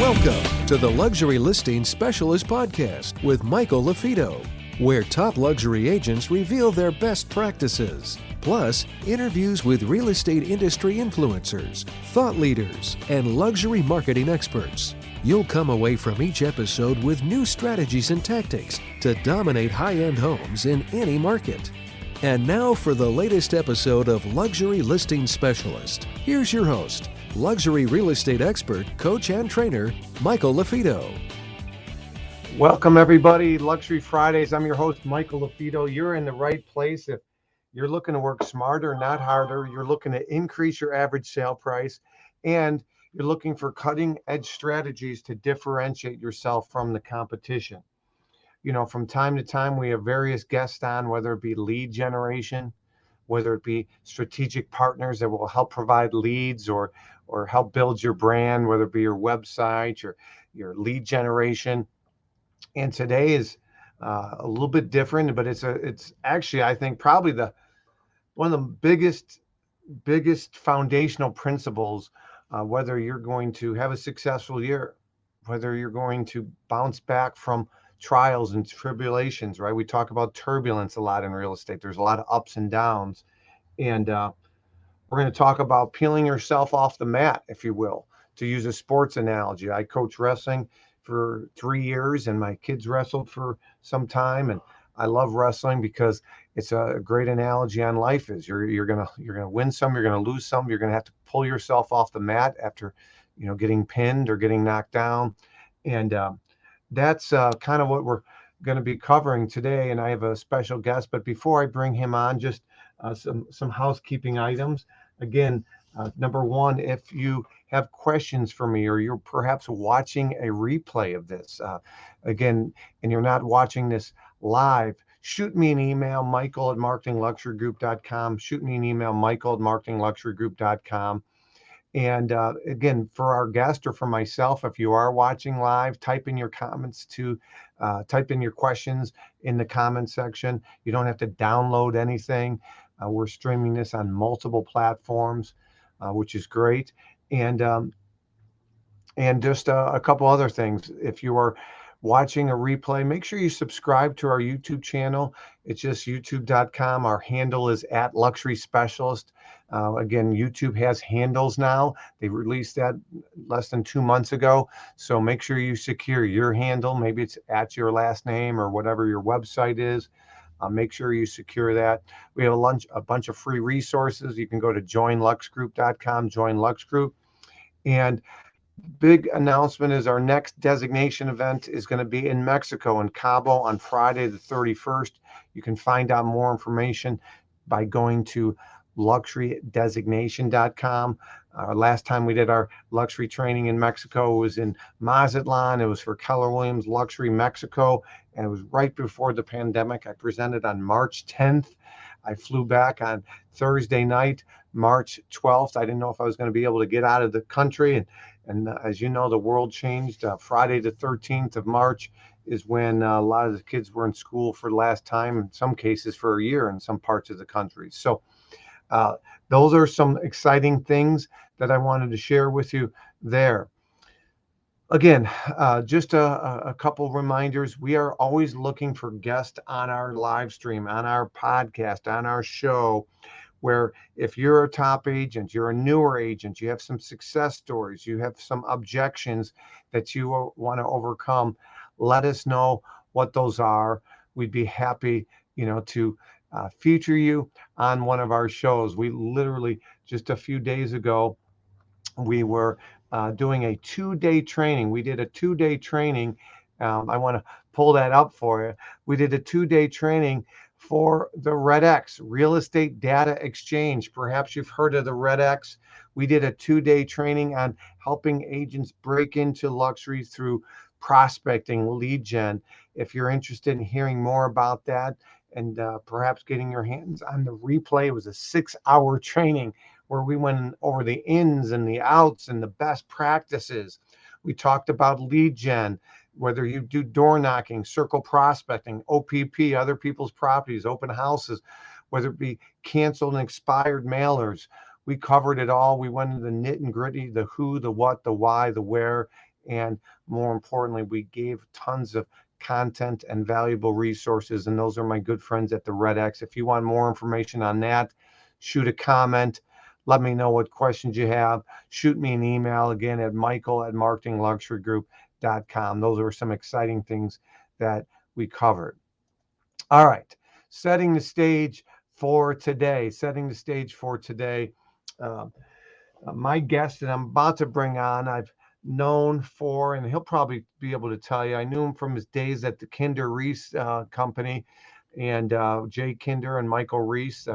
Welcome to the Luxury Listing Specialist Podcast with Michael LaFido, where top luxury agents reveal their best practices, plus interviews with real estate industry influencers, thought leaders, and luxury marketing experts. You'll come away from each episode with new strategies and tactics to dominate high-end homes in any market. And now for the latest episode of Luxury Listing Specialist. Here's your host, luxury real estate expert, coach, and trainer, Michael LaFido. Welcome, everybody. Luxury Fridays. I'm your host, Michael LaFido. You're in the right place. If you're looking to work smarter, not harder, you're looking to increase your average sale price, and you're looking for cutting-edge strategies to differentiate yourself from the competition. You know, from time to time, we have various guests on, whether it be lead generation, whether it be strategic partners that will help provide leads or help build your brand, whether it be your website, your lead generation. And today is a little bit different, but it's actually, I think, probably one of the biggest foundational principles, whether you're going to have a successful year, whether you're going to bounce back from trials and tribulations, right? We talk about turbulence a lot in real estate. There's a lot of ups and downs. And we're going to talk about peeling yourself off the mat, if you will, to use a sports analogy. I coached wrestling for 3 years, and my kids wrestled for some time. And I love wrestling because it's a great analogy on life. Is you're gonna win some, you're gonna lose some, you're gonna have to pull yourself off the mat after, getting pinned or getting knocked down. And that's kind of what we're going to be covering today. And I have a special guest. But before I bring him on, just some housekeeping items. Again, number one, if you have questions for me, or you're perhaps watching a replay of this, again, and you're not watching this live, shoot me an email, michael@marketingluxurygroup.com. Shoot me an email, michael@marketingluxurygroup.com. And again, for our guest or for myself, if you are watching live, type in your comments type in your questions in the comment section. You don't have to download anything. We're streaming this on multiple platforms, which is great. And just a couple other things. If you are watching a replay, make sure you subscribe to our YouTube channel. It's just youtube.com. Our handle is @luxuryspecialist. Again, YouTube has handles now. They released that less than 2 months ago. So make sure you secure your handle. Maybe it's at your last name or whatever your website is. Make sure you secure that. We have a bunch of free resources. You can go to joinluxgroup.com, join Lux Group. And big announcement is our next designation event is going to be in Mexico, in Cabo, on Friday the 31st. You can find out more information by going to luxurydesignation.com. Last time we did our luxury training in Mexico was in Mazatlan. It was for Keller Williams Luxury Mexico, and it was right before the pandemic. I presented on March 10th. I flew back on Thursday night, March 12th. I didn't know if I was going to be able to get out of the country. And as you know, the world changed. Friday the 13th of March is when a lot of the kids were in school for the last time, in some cases for a year in some parts of the country. So those are some exciting things that I wanted to share with you there. Again, just a couple reminders. We are always looking for guests on our live stream, on our podcast, on our show, where if you're a top agent, you're a newer agent, you have some success stories, you have some objections that you want to overcome, let us know what those are. We'd be happy, to feature you on one of our shows. We literally, just a few days ago, we were doing a 2-day training. We did a 2-day training. I want to pull that up for you. We did a 2-day training for the Red X, Real Estate Data Exchange. Perhaps you've heard of the Red X. We did a 2-day training on helping agents break into luxury through prospecting, lead gen. If you're interested in hearing more about that and perhaps getting your hands on the replay, it was a 6-hour training where we went over the ins and the outs and the best practices. We talked about lead gen, whether you do door knocking, circle prospecting, OPP, other people's properties, open houses, whether it be canceled and expired mailers. We covered it all. We went into the nit and gritty, the who, the what, the why, the where, And more importantly, we gave tons of content and valuable resources. And those are my good friends at the Red X. If you want more information on that, shoot a comment. Let me know what questions you have. Shoot me an email again at michael@marketingluxurygroup.com. Those are some exciting things that we covered. All right. Setting the stage for today. My guest that I'm about to bring on, I've known for, and he'll probably be able to tell you, I knew him from his days at the Kinder Reese company. And Jay Kinder and Michael Reese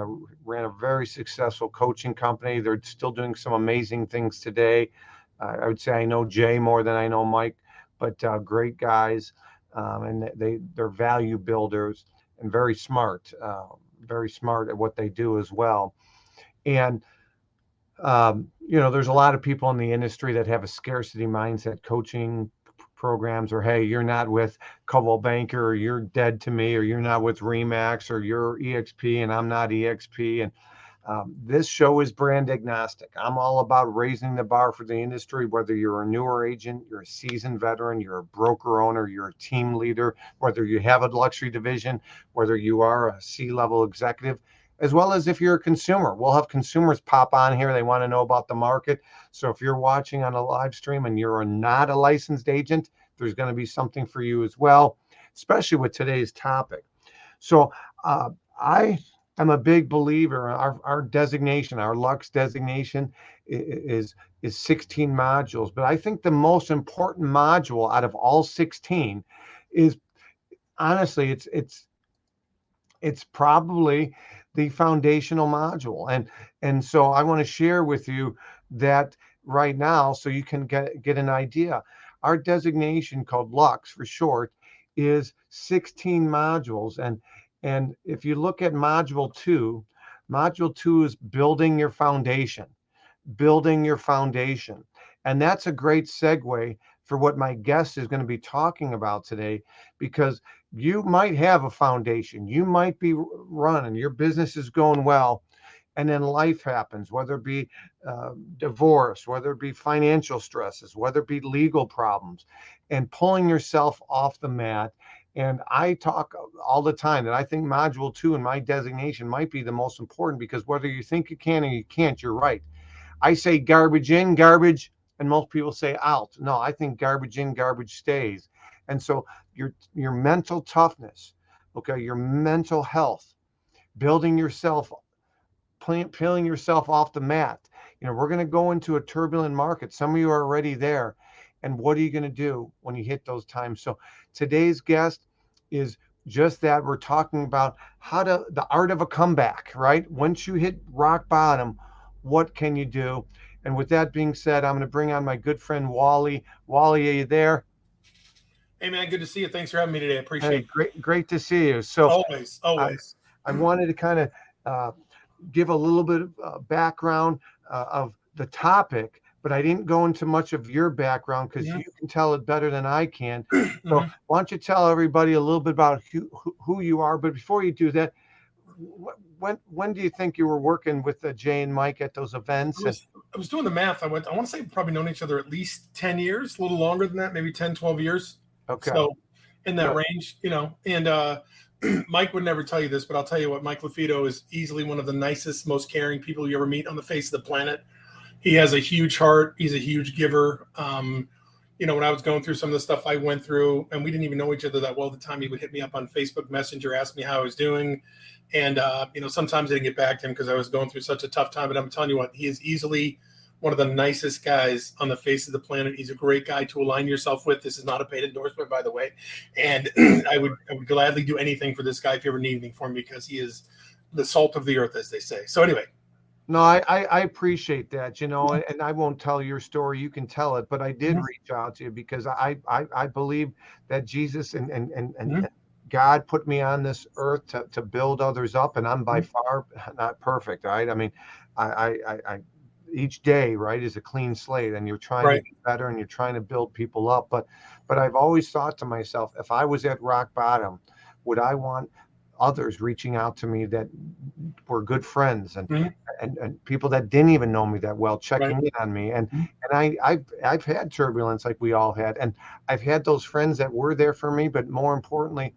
ran a very successful coaching company. They're still doing some amazing things today. I would say I know Jay more than I know Mike, but great guys. And they're value builders and very smart at what they do as well. And there's a lot of people in the industry that have a scarcity mindset, coaching programs, or, hey, you're not with Coldwell Banker, or you're dead to me, or you're not with Remax, or you're EXP and I'm not EXP. And this show is brand agnostic. I'm all about raising the bar for the industry, whether you're a newer agent, you're a seasoned veteran, you're a broker owner, you're a team leader, whether you have a luxury division, whether you are a C-level executive, as well as if you're a consumer. We'll have consumers pop on here. They want to know about the market. So if you're watching on a live stream and you're not a licensed agent, there's going to be something for you as well, especially with today's topic. So I am a big believer. Our designation, our Lux designation is 16 modules. But I think the most important module out of all 16 is, honestly, it's probably the foundational module. And so I want to share with you that right now so you can get an idea. Our designation, called Lux for short, is 16 modules. And if you look at module two is building your foundation. And that's a great segue for what my guest is going to be talking about today, because you might have a foundation. You might be running, your business is going well, and then life happens, whether it be divorce, whether it be financial stresses, whether it be legal problems, and pulling yourself off the mat. And I talk all the time that I think module 2 in my designation might be the most important, because whether you think you can or you can't, you're right. I say garbage in, garbage, and most people say out. No, I think garbage in, garbage stays. And so your mental toughness, okay, your mental health, building yourself, peeling yourself off the mat. We're going to go into a turbulent market. Some of you are already there. And what are you going to do when you hit those times? So today's guest is just that. We're talking about the art of a comeback, right? Once you hit rock bottom, what can you do? And with that being said, I'm going to bring on my good friend, Wally. Wally, are you there? Hey, man, good to see you. Thanks for having me today. I appreciate it. Great to see you. So always. I wanted to kind of give a little bit of background of the topic, but I didn't go into much of your background because you can tell it better than I can. So why don't you tell everybody a little bit about who you are? But before you do that, when do you think you were working with Jay and Mike at those events? I was doing the math. I want to say we've probably known each other at least 10 years, a little longer than that, maybe 10, 12 years. Okay. So in that range, and Mike would never tell you this, but I'll tell you what, Mike LaFido is easily one of the nicest, most caring people you ever meet on the face of the planet. He has a huge heart. He's a huge giver. When I was going through some of the stuff I went through, and we didn't even know each other that well at the time, he would hit me up on Facebook Messenger, ask me how I was doing. And, sometimes I didn't get back to him because I was going through such a tough time. But I'm telling you what, he is easily one of the nicest guys on the face of the planet. He's a great guy to align yourself with. This is not a paid endorsement, by the way. And I would gladly do anything for this guy if you ever need anything for him, because he is the salt of the earth, as they say. So anyway. No, I appreciate that, and I won't tell your story. You can tell it, but I did reach out to you because I believe that Jesus and God put me on this earth to build others up, and I'm by far not perfect, right? I mean, I each day, right, is a clean slate, and you're trying to get better and you're trying to build people up. But I've always thought to myself, if I was at rock bottom, would I want others reaching out to me that were good friends, and Mhm. and people that didn't even know me that well checking Right. in on me. And Mhm. I've had turbulence like we all had, and I've had those friends that were there for me, but more importantly,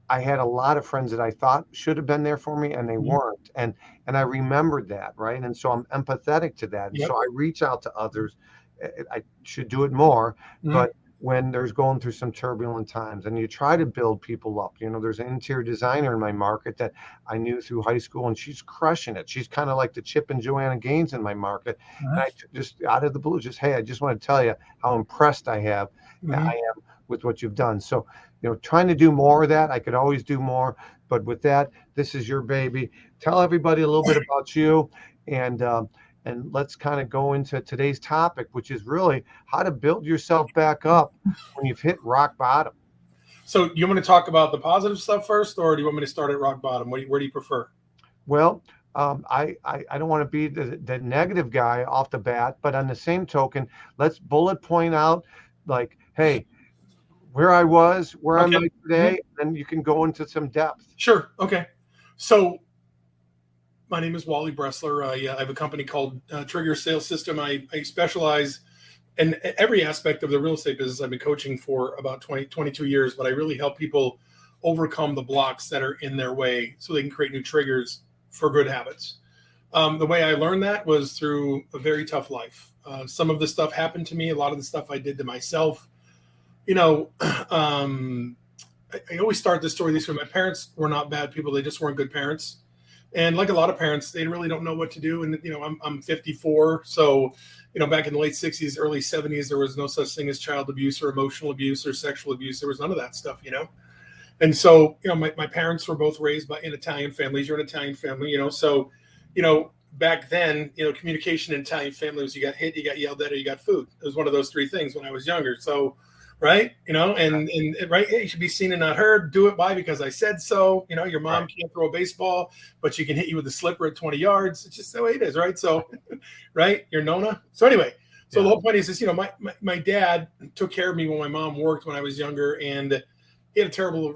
I had a lot of friends that I thought should have been there for me and they Mhm. weren't. And I remembered that, right? And so I'm empathetic to that. And Yep. so I reach out to others. I should do it more, Mhm. but when there's going through some turbulent times, and you try to build people up. There's an interior designer in my market that I knew through high school, and she's crushing it. She's kind of like the Chip and Joanna Gaines in my market. Mhm. And I just out of the blue, just, hey, I just want to tell you how impressed I Mhm. am with what you've done. So, trying to do more of that. I could always do more, but with that, this is your baby. Tell everybody a little bit about you, and let's kind of go into today's topic, which is really how to build yourself back up when you've hit rock bottom. So you want to talk about the positive stuff first, or do you want me to start at rock bottom? Where do you prefer? Well, I don't want to be the negative guy off the bat, but on the same token, let's bullet point out, like, hey, where I was, where I'm Okay. at today, and you can go into some depth. Sure. Okay. So my name is Wally Bressler. I have a company called Trigger Sales System. I specialize in every aspect of the real estate business. I've been coaching for about 22 years, but I really help people overcome the blocks that are in their way so they can create new triggers for good habits. The way I learned that was through a very tough life. Some of the stuff happened to me. A lot of the stuff I did to myself. I always start this story this way. My parents were not bad people. They just weren't good parents. And like a lot of parents, they really don't know what to do. And, I'm 54. So, back in the late 60s, early 70s, there was no such thing as child abuse or emotional abuse or sexual abuse. There was none of that stuff. And so, my parents were both raised in Italian families. You're an Italian family, so, back then, communication in Italian family was you got hit, you got yelled at, or you got food. It was one of those three things when I was younger. So, right, and right, you should be seen and not heard. Do it by because I said so. Your mom can't throw a baseball, but she can hit you with a slipper at 20 yards. It's just the way it is, right? So, right, you're Nona. So anyway, the whole point is this, my dad took care of me when my mom worked when I was younger, and he had a terrible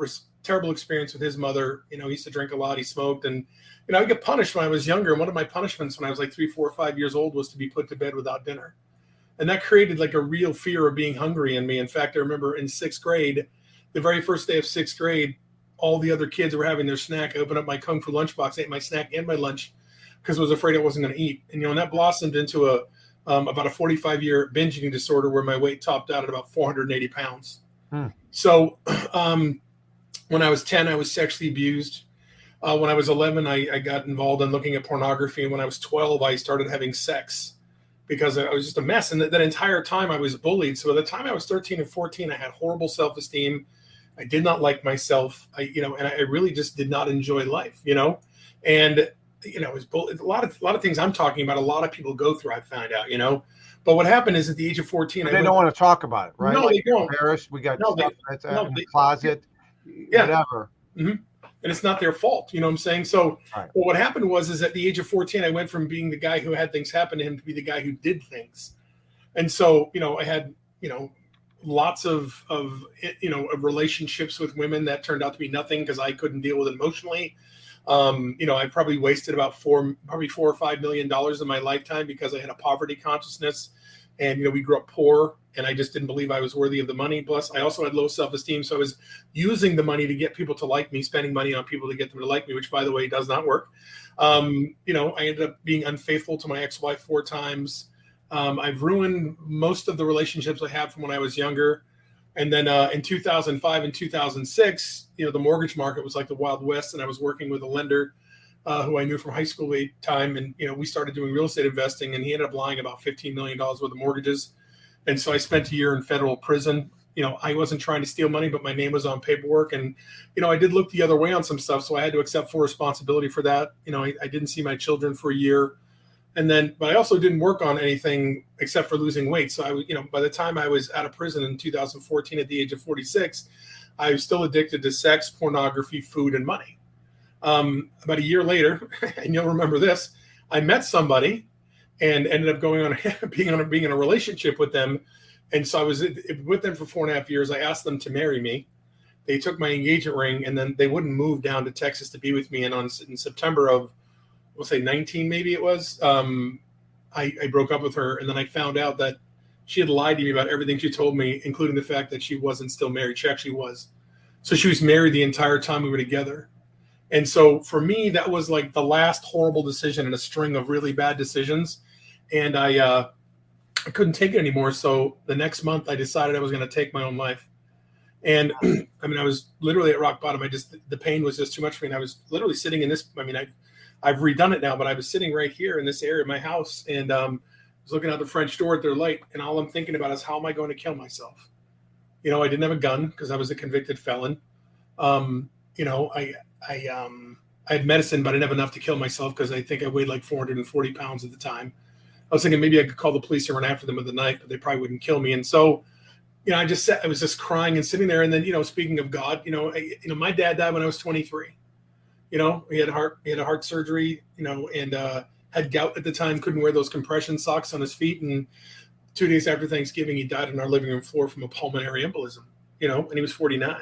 experience with his mother. He used to drink a lot, he smoked, and I got punished when I was younger. And one of my punishments when I was like 3, 4, 5 years old was to be put to bed without dinner. And that created like a real fear of being hungry in me. In fact, I remember in 6th grade, the very first day of 6th grade, all the other kids were having their snack. I opened up my Kung Fu lunchbox, ate my snack and my lunch because I was afraid I wasn't going to eat. And, and that blossomed into about a 45-year binge eating disorder where my weight topped out at about 480 pounds. So when I was 10, I was sexually abused. When I was 11, I got involved in looking at pornography. And when I was 12, I started having sex because I was just a mess. And that entire time I was bullied. So by the time I was 13 and 14, I had horrible self-esteem. I did not like myself. And I really just did not enjoy life, and, it was a lot of things I'm talking about. A lot of people go through, I found out, but what happened is at the age of 14, they don't want to talk about it, right? No, they don't. Embarrassed. We got stuff that's in the closet, whatever. Mm-hmm. And it's not their fault. You know what I'm saying? So well, what happened was at the age of 14, I went from being the guy who had things happen to him to be the guy who did things. And so, I had, lots of relationships with women that turned out to be nothing because I couldn't deal with it emotionally. I probably wasted about $4 or $5 million in my lifetime because I had a poverty consciousness, and we grew up poor, and I just didn't believe I was worthy of the money. Plus, I also had low self-esteem, so I was using the money to get people to like me, spending money on people to get them to like me, which, by the way, does not work. I ended up being unfaithful to my ex-wife 4 times. I've ruined most of the relationships I had from when I was younger. And then in 2005 and 2006, the mortgage market was like the Wild West. And I was working with a lender who I knew from high school at the time. And, we started doing real estate investing, and he ended up lying about $15 million worth of mortgages. And so I spent a year in federal prison. I wasn't trying to steal money, but my name was on paperwork. And, I did look the other way on some stuff. So I had to accept full responsibility for that. I didn't see my children for a year. And then, but I also didn't work on anything except for losing weight. So by the time I was out of prison in 2014, at the age of 46, I was still addicted to sex, pornography, food, and money. About a year later, and you'll remember this, I met somebody and ended up going on being in a relationship with them. And so I was with them for 4.5 years. I asked them to marry me. they took my engagement ring, and then they wouldn't move down to Texas to be with me. And in September of, we'll say 19, maybe it was, I broke up with her. And then I found out that she had lied to me about everything she told me, including the fact that she wasn't still married. She actually was. So she was married the entire time we were together. And so for me, that was like the last horrible decision in a string of really bad decisions. And I couldn't take it anymore. So the next month I decided I was going to take my own life. And I mean, I was literally at rock bottom. The pain was just too much for me. And I was literally sitting in this, I mean, I've redone it now, but I was sitting right here in this area of my house, and was looking out the French door at their light. And all I'm thinking about is, how am I going to kill myself? You know, I didn't have a gun because I was a convicted felon. You know, I had medicine, but I didn't have enough to kill myself because I think I weighed like 440 pounds at the time. I was thinking maybe I could call the police and run after them with a knife, but they probably wouldn't kill me. And so, you know, I was just crying and sitting there. And then, you know, speaking of God, you know, my dad died when I was 23. You know, he had a heart surgery, you know, and had gout at the time, couldn't wear those compression socks on his feet. And 2 days after Thanksgiving, he died on our living room floor from a pulmonary embolism, you know, and he was 49.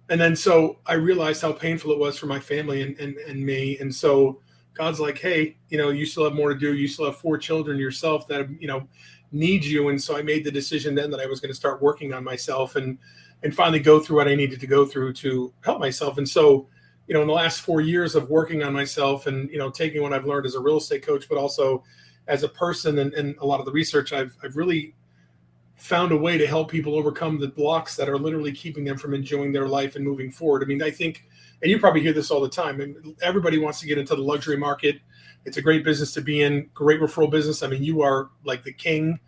And then so I realized how painful it was for my family and me. And so God's like, hey, you know, you still have more to do. You still have 4 children yourself that, you know, need you. And so I made the decision then that I was going to start working on myself and finally go through what I needed to go through to help myself. And so, you know, in the last 4 years of working on myself and, you know, taking what I've learned as a real estate coach, but also as a person and a lot of the research, I've really found a way to help people overcome the blocks that are literally keeping them from enjoying their life and moving forward. I mean, I think, and you probably hear this all the time, and everybody wants to get into the luxury market. It's a great business to be in, great referral business. I mean, you are like the king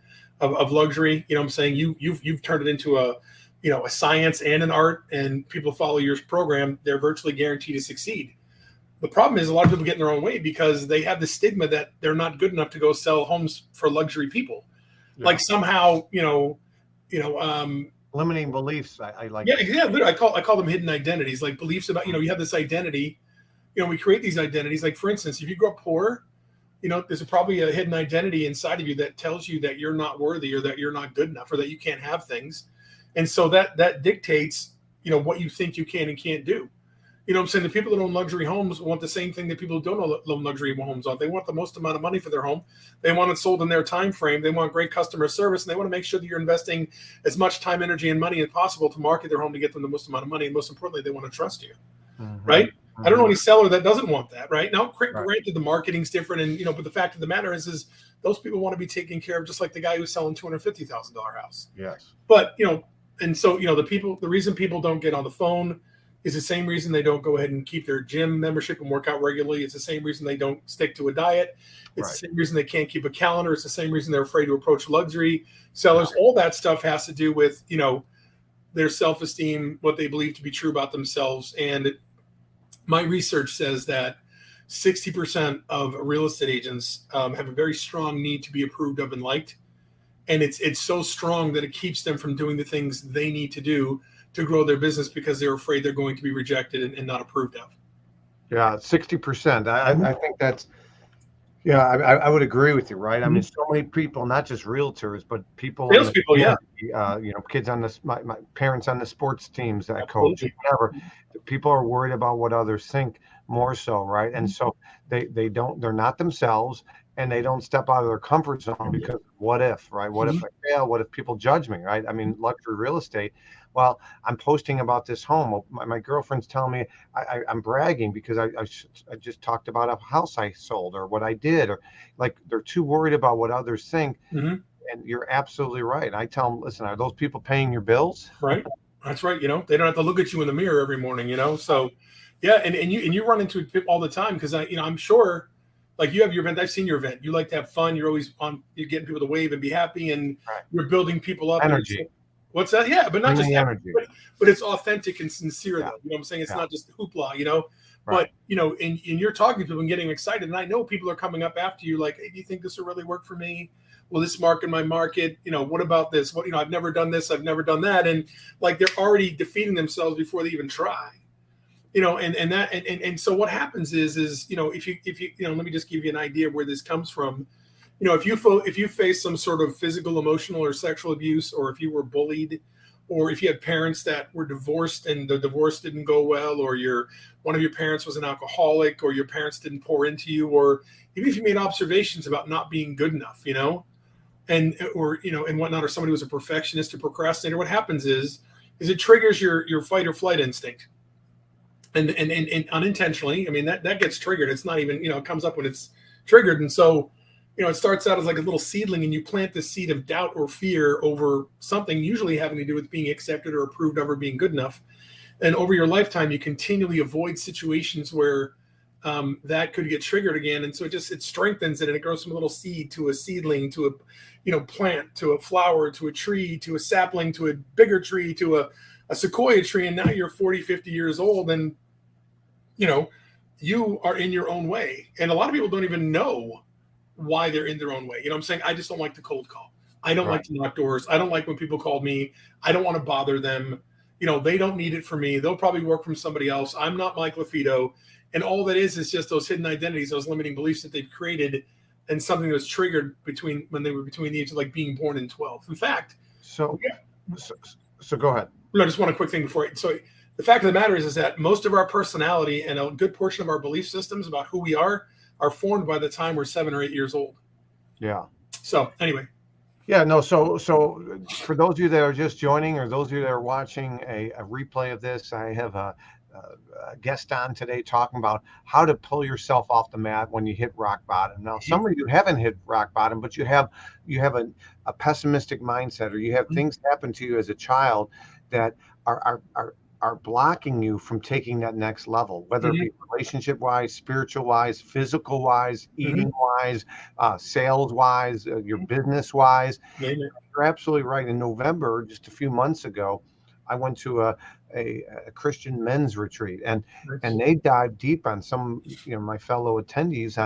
of luxury. You know what I'm saying? You've turned it into a science and an art, and people follow your program, they're virtually guaranteed to succeed. The problem is a lot of people get in their own way because they have the stigma that they're not good enough to go sell homes for luxury people. Yeah. Like somehow, limiting beliefs. I like. Yeah. Literally, I call them hidden identities, like beliefs about, you have this identity, we create these identities. Like for instance, if you grow up poor, there's probably a hidden identity inside of you that tells you that you're not worthy or that you're not good enough or that you can't have things. And so that dictates, what you think you can and can't do. You know what I'm saying? The people that own luxury homes want the same thing that people who don't own luxury homes want. They want the most amount of money for their home. They want it sold in their time frame. They want great customer service, and they want to make sure that you're investing as much time, energy, and money as possible to market their home to get them the most amount of money. And most importantly, they want to trust you, right? Mm-hmm. I don't know any seller that doesn't want that, right? Now, granted, the marketing's different, and but the fact of the matter is those people want to be taken care of, just like the guy who's selling $250,000 house. Yes. But and so the reason people don't get on the phone is the same reason they don't go ahead and keep their gym membership and work out regularly. It's the same reason they don't stick to a diet. It's the same reason they can't keep a calendar. It's the same reason they're afraid to approach luxury sellers. All that stuff has to do with, their self-esteem, what they believe to be true about themselves. And my research says that 60% of real estate agents have a very strong need to be approved of and liked. And it's so strong that it keeps them from doing the things they need to do to grow their business because they're afraid they're going to be rejected and not approved of. Yeah, 60%. I think that's, I would agree with you, right? I mean, so many people, not just realtors, but people, salespeople, kids on my parents on the sports teams that I coach, whatever. People are worried about what others think more so, right? And so they're not themselves, and they don't step out of their comfort zone because what if, right? What if I fail? What if people judge me, right? I mean, luxury real estate. Well, I'm posting about this home. My girlfriend's telling me I'm bragging because I just talked about a house I sold or what I did, or like they're too worried about what others think. Mm-hmm. And you're absolutely right. I tell them, listen, are those people paying your bills? Right. That's right. They don't have to look at you in the mirror every morning, So, yeah. And you run into it all the time because I'm sure, like you have your event. I've seen your event. You like to have fun. You're always you're getting people to wave and be happy, and you're building people up. Energy. What's that? Yeah, but not just energy, but it's authentic and sincere, though. You know what I'm saying? It's not just hoopla, But and you're talking to people and getting excited, and I know people are coming up after you, like, hey, do you think this will really work for me? Will this mark in my market? What about this? What I've never done this, I've never done that, and like they're already defeating themselves before they even try. And so what happens is if you let me just give you an idea of where this comes from. If you face some sort of physical, emotional, or sexual abuse, or if you were bullied, or if you had parents that were divorced and the divorce didn't go well, or one of your parents was an alcoholic, or your parents didn't pour into you, or even if you made observations about not being good enough, and whatnot, or somebody was a perfectionist or procrastinator, what happens is it triggers your fight or flight instinct. And unintentionally, I mean, that gets triggered. It's not even, it comes up when it's triggered. And so, it starts out as like a little seedling, and you plant the seed of doubt or fear over something usually having to do with being accepted or approved of or being good enough. And over your lifetime, you continually avoid situations where that could get triggered again. And so it strengthens it, and it grows from a little seed to a seedling to a plant to a flower to a tree to a sapling to a bigger tree to a sequoia tree. And now you're 40, 50 years old, and you are in your own way. And a lot of people don't even know why they're in their own way. I'm saying, I just don't like the cold call. I don't like to knock doors. I don't like when people call me. I don't want to bother them. They don't need it for me. They'll probably work from somebody else. I'm not Michael LaFido. And all that is just those hidden identities, those limiting beliefs that they've created, and something that was triggered when they were between the age of like being born in 12. In fact, so go ahead. I just want a quick thing before. So the fact of the matter is that most of our personality and a good portion of our belief systems about who we are formed by the time we're 7 or 8 years old. Yeah. So anyway. Yeah, no. So for those of you that are just joining, or those of you that are watching a replay of this, I have a guest on today talking about how to pull yourself off the mat when you hit rock bottom. Now, some of you haven't hit rock bottom, but you have a pessimistic mindset, or you have things happen to you as a child that are blocking you from taking that next level, whether it be relationship wise, spiritual wise, physical wise, eating wise, sales wise, your business wise. You're absolutely right. In November, just a few months ago, I went to a Christian men's retreat, and they dive deep on some, my fellow attendees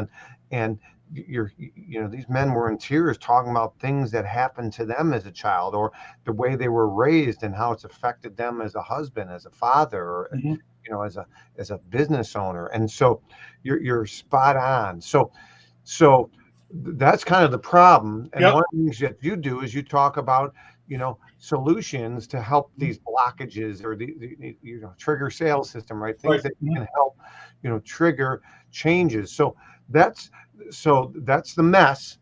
and these men were in tears talking about things that happened to them as a child, or the way they were raised and how it's affected them as a husband, as a father, or as a business owner. And so you're spot on. So that's kind of the problem. And one of the things that you do is you talk about solutions to help these blockages, or the trigger sales system, right? Things that can help trigger changes. So that's the mess.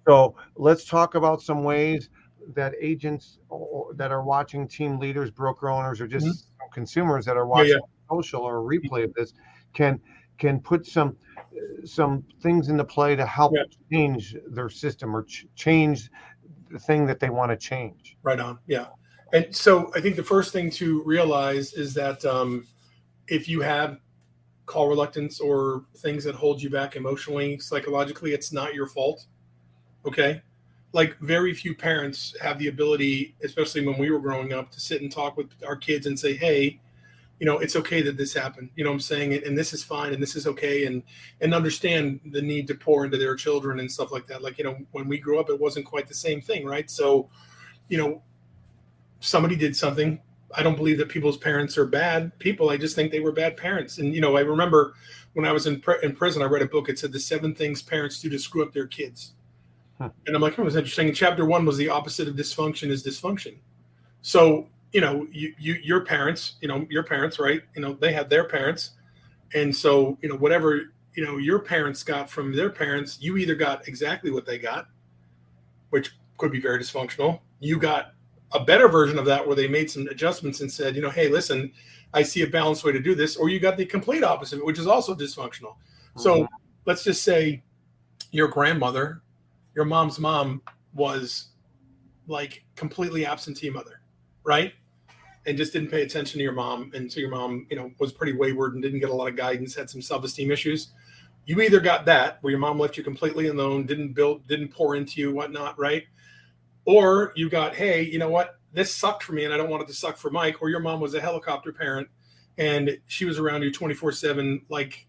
So let's talk about some ways that agents that are watching, team leaders, broker owners, or just consumers that are watching social or a replay of this can put some things into play to help change their system, or change the thing that they want to change. Right on. Yeah. And so I think the first thing to realize is that if you have call reluctance or things that hold you back emotionally, psychologically, it's not your fault. Okay. Like, very few parents have the ability, especially when we were growing up, to sit and talk with our kids and say, hey, it's okay that this happened. What I'm saying? And this is fine. And this is okay. And understand the need to pour into their children and stuff like that. Like, when we grew up, it wasn't quite the same thing. Right. So, somebody did something. I don't believe that people's parents are bad people. I just think they were bad parents. And, I remember when I was in prison, I read a book. It said the 7 things parents do to screw up their kids. And I'm like, it was interesting. And chapter 1 was the opposite of dysfunction is dysfunction. So, your parents, right? They had their parents. And so, whatever, your parents got from their parents, you either got exactly what they got, which could be very dysfunctional. You got a better version of that where they made some adjustments and said, hey, listen, I see a balanced way to do this. Or you got the complete opposite, which is also dysfunctional. So let's just say your grandmother, your mom's mom, was like completely absentee mother, right? And just didn't pay attention to your mom. And so your mom, was pretty wayward and didn't get a lot of guidance, had some self-esteem issues. You either got that, where your mom left you completely alone, didn't pour into you, whatnot, right? Or you got, hey, you know what? This sucked for me, and I don't want it to suck for Mike. Or your mom was a helicopter parent, and she was around you 24/7, like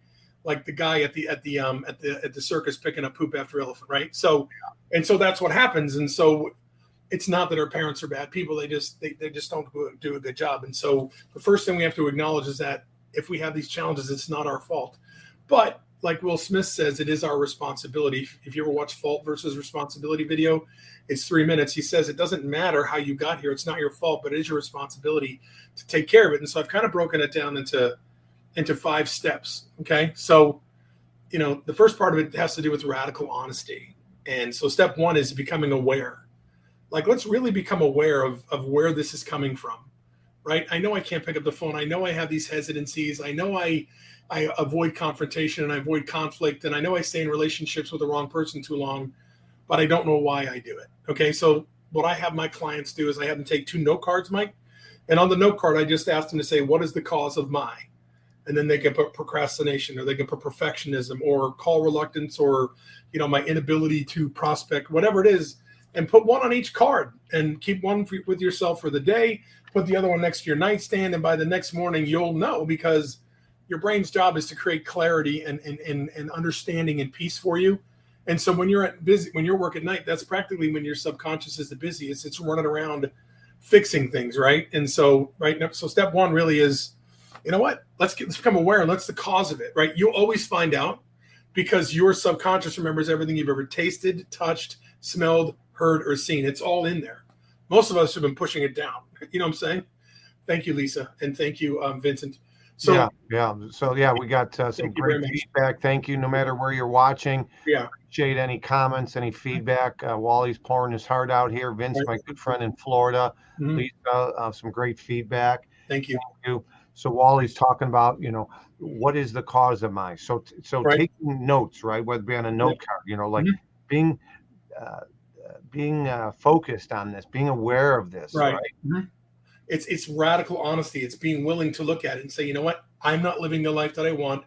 the guy at the circus picking up poop after elephant, right? So, and so that's what happens. And so, it's not that our parents are bad people; they just don't do a good job. And so, the first thing we have to acknowledge is that if we have these challenges, it's not our fault. But like Will Smith says, it is our responsibility. If you ever watch Fault versus Responsibility video, it's 3 minutes. He says it doesn't matter how you got here. It's not your fault, but it is your responsibility to take care of it. And so I've kind of broken it down into 5 steps. Okay. So, the first part of it has to do with radical honesty. And so step 1 is becoming aware. Like, let's really become aware of where this is coming from, right? I know I can't pick up the phone. I know I have these hesitancies. I know I avoid confrontation and I avoid conflict. And I know I stay in relationships with the wrong person too long, but I don't know why I do it. Okay. So what I have my clients do is I have them take 2 note cards, Mike. And on the note card, I just ask them to say, what is the cause of my? And then they can put procrastination, or they can put perfectionism, or call reluctance, or, my inability to prospect, whatever it is, and put 1 on each card and keep 1 with yourself for the day, put the other one next to your nightstand. And by the next morning, you'll know, because your brain's job is to create clarity and understanding and peace for you. And so when you're when you're work at night, that's practically when your subconscious is the busiest. It's running around fixing things, right? And so, so step 1 really is, let's become aware, and that's the cause of it, right? You'll always find out, because your subconscious remembers everything you've ever tasted, touched, smelled, heard, or seen. It's all in there. Most of us have been pushing it down. You know what I'm saying? Thank you, Lisa. And thank you, Vincent. So So we got some great feedback. Thank you. No matter where you're watching. Yeah. Appreciate any comments, any feedback. Wally's pouring his heart out here. Vince, my good friend in Florida. Lisa, some great feedback. Thank you. So Wally's talking about, what is the cause of my? So taking notes, right? Whether it be on a note card, like being focused on this, being aware of this, right? Mm-hmm. It's radical honesty. It's being willing to look at it and say, you know what? I'm not living the life that I want.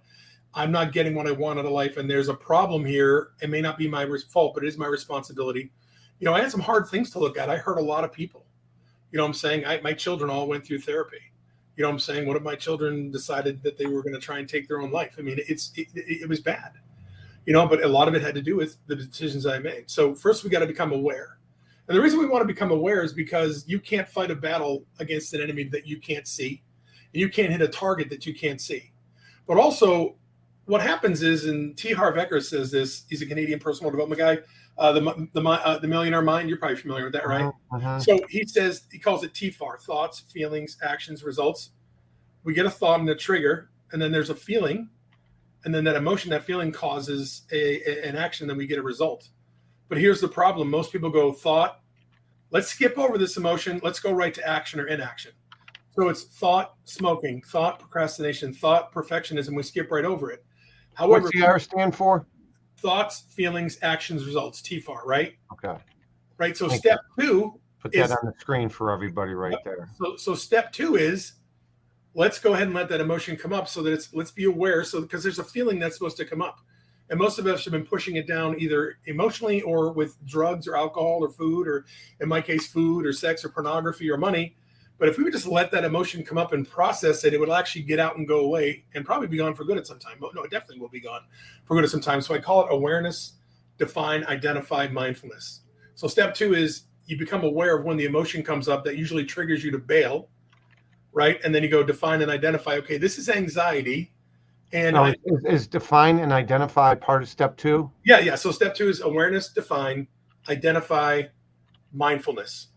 I'm not getting what I want out of life. And there's a problem here. It may not be my fault, but it is my responsibility. I had some hard things to look at. I hurt a lot of people. What I'm saying? My children all went through therapy. What I'm saying? One of my children decided that they were going to try and take their own life. I mean, it was bad, but a lot of it had to do with the decisions I made. So first we got to become aware. And the reason we want to become aware is because you can't fight a battle against an enemy that you can't see. And you can't hit a target that you can't see. But also what happens is, and T. Harv Eker says this, he's a Canadian personal development guy, the Millionaire Mind, you're probably familiar with that, right? So he says, he calls it TFAR, thoughts, feelings, actions, results. We get a thought and a trigger, and then there's a feeling, and then that emotion, that feeling causes an action, then we get a result. But here's the problem. Most people go thought, let's skip over this emotion, let's go right to action or inaction. So it's thought, smoking, thought, procrastination, thought, perfectionism. We skip right over it. However, what's the R stand for? Thoughts, feelings, actions, results, TFAR, right? Okay. Right. So step 2. Put that on the screen for everybody right there. So step 2 is, let's go ahead and let that emotion come up, so that let's be aware. So, because there's a feeling that's supposed to come up. And most of us have been pushing it down either emotionally or with drugs or alcohol or food, or in my case, food or sex or pornography or money. But if we would just let that emotion come up and process it, it would actually get out and go away and probably be gone for good at some time. No, it definitely will be gone for good at some time. So I call it awareness, define, identify, mindfulness. So step 2 is you become aware of when the emotion comes up that usually triggers you to bail, right? And then you go define and identify, okay, this is anxiety. And is define and identify part of step 2? Yeah. So step 2 is awareness, define, identify, mindfulness.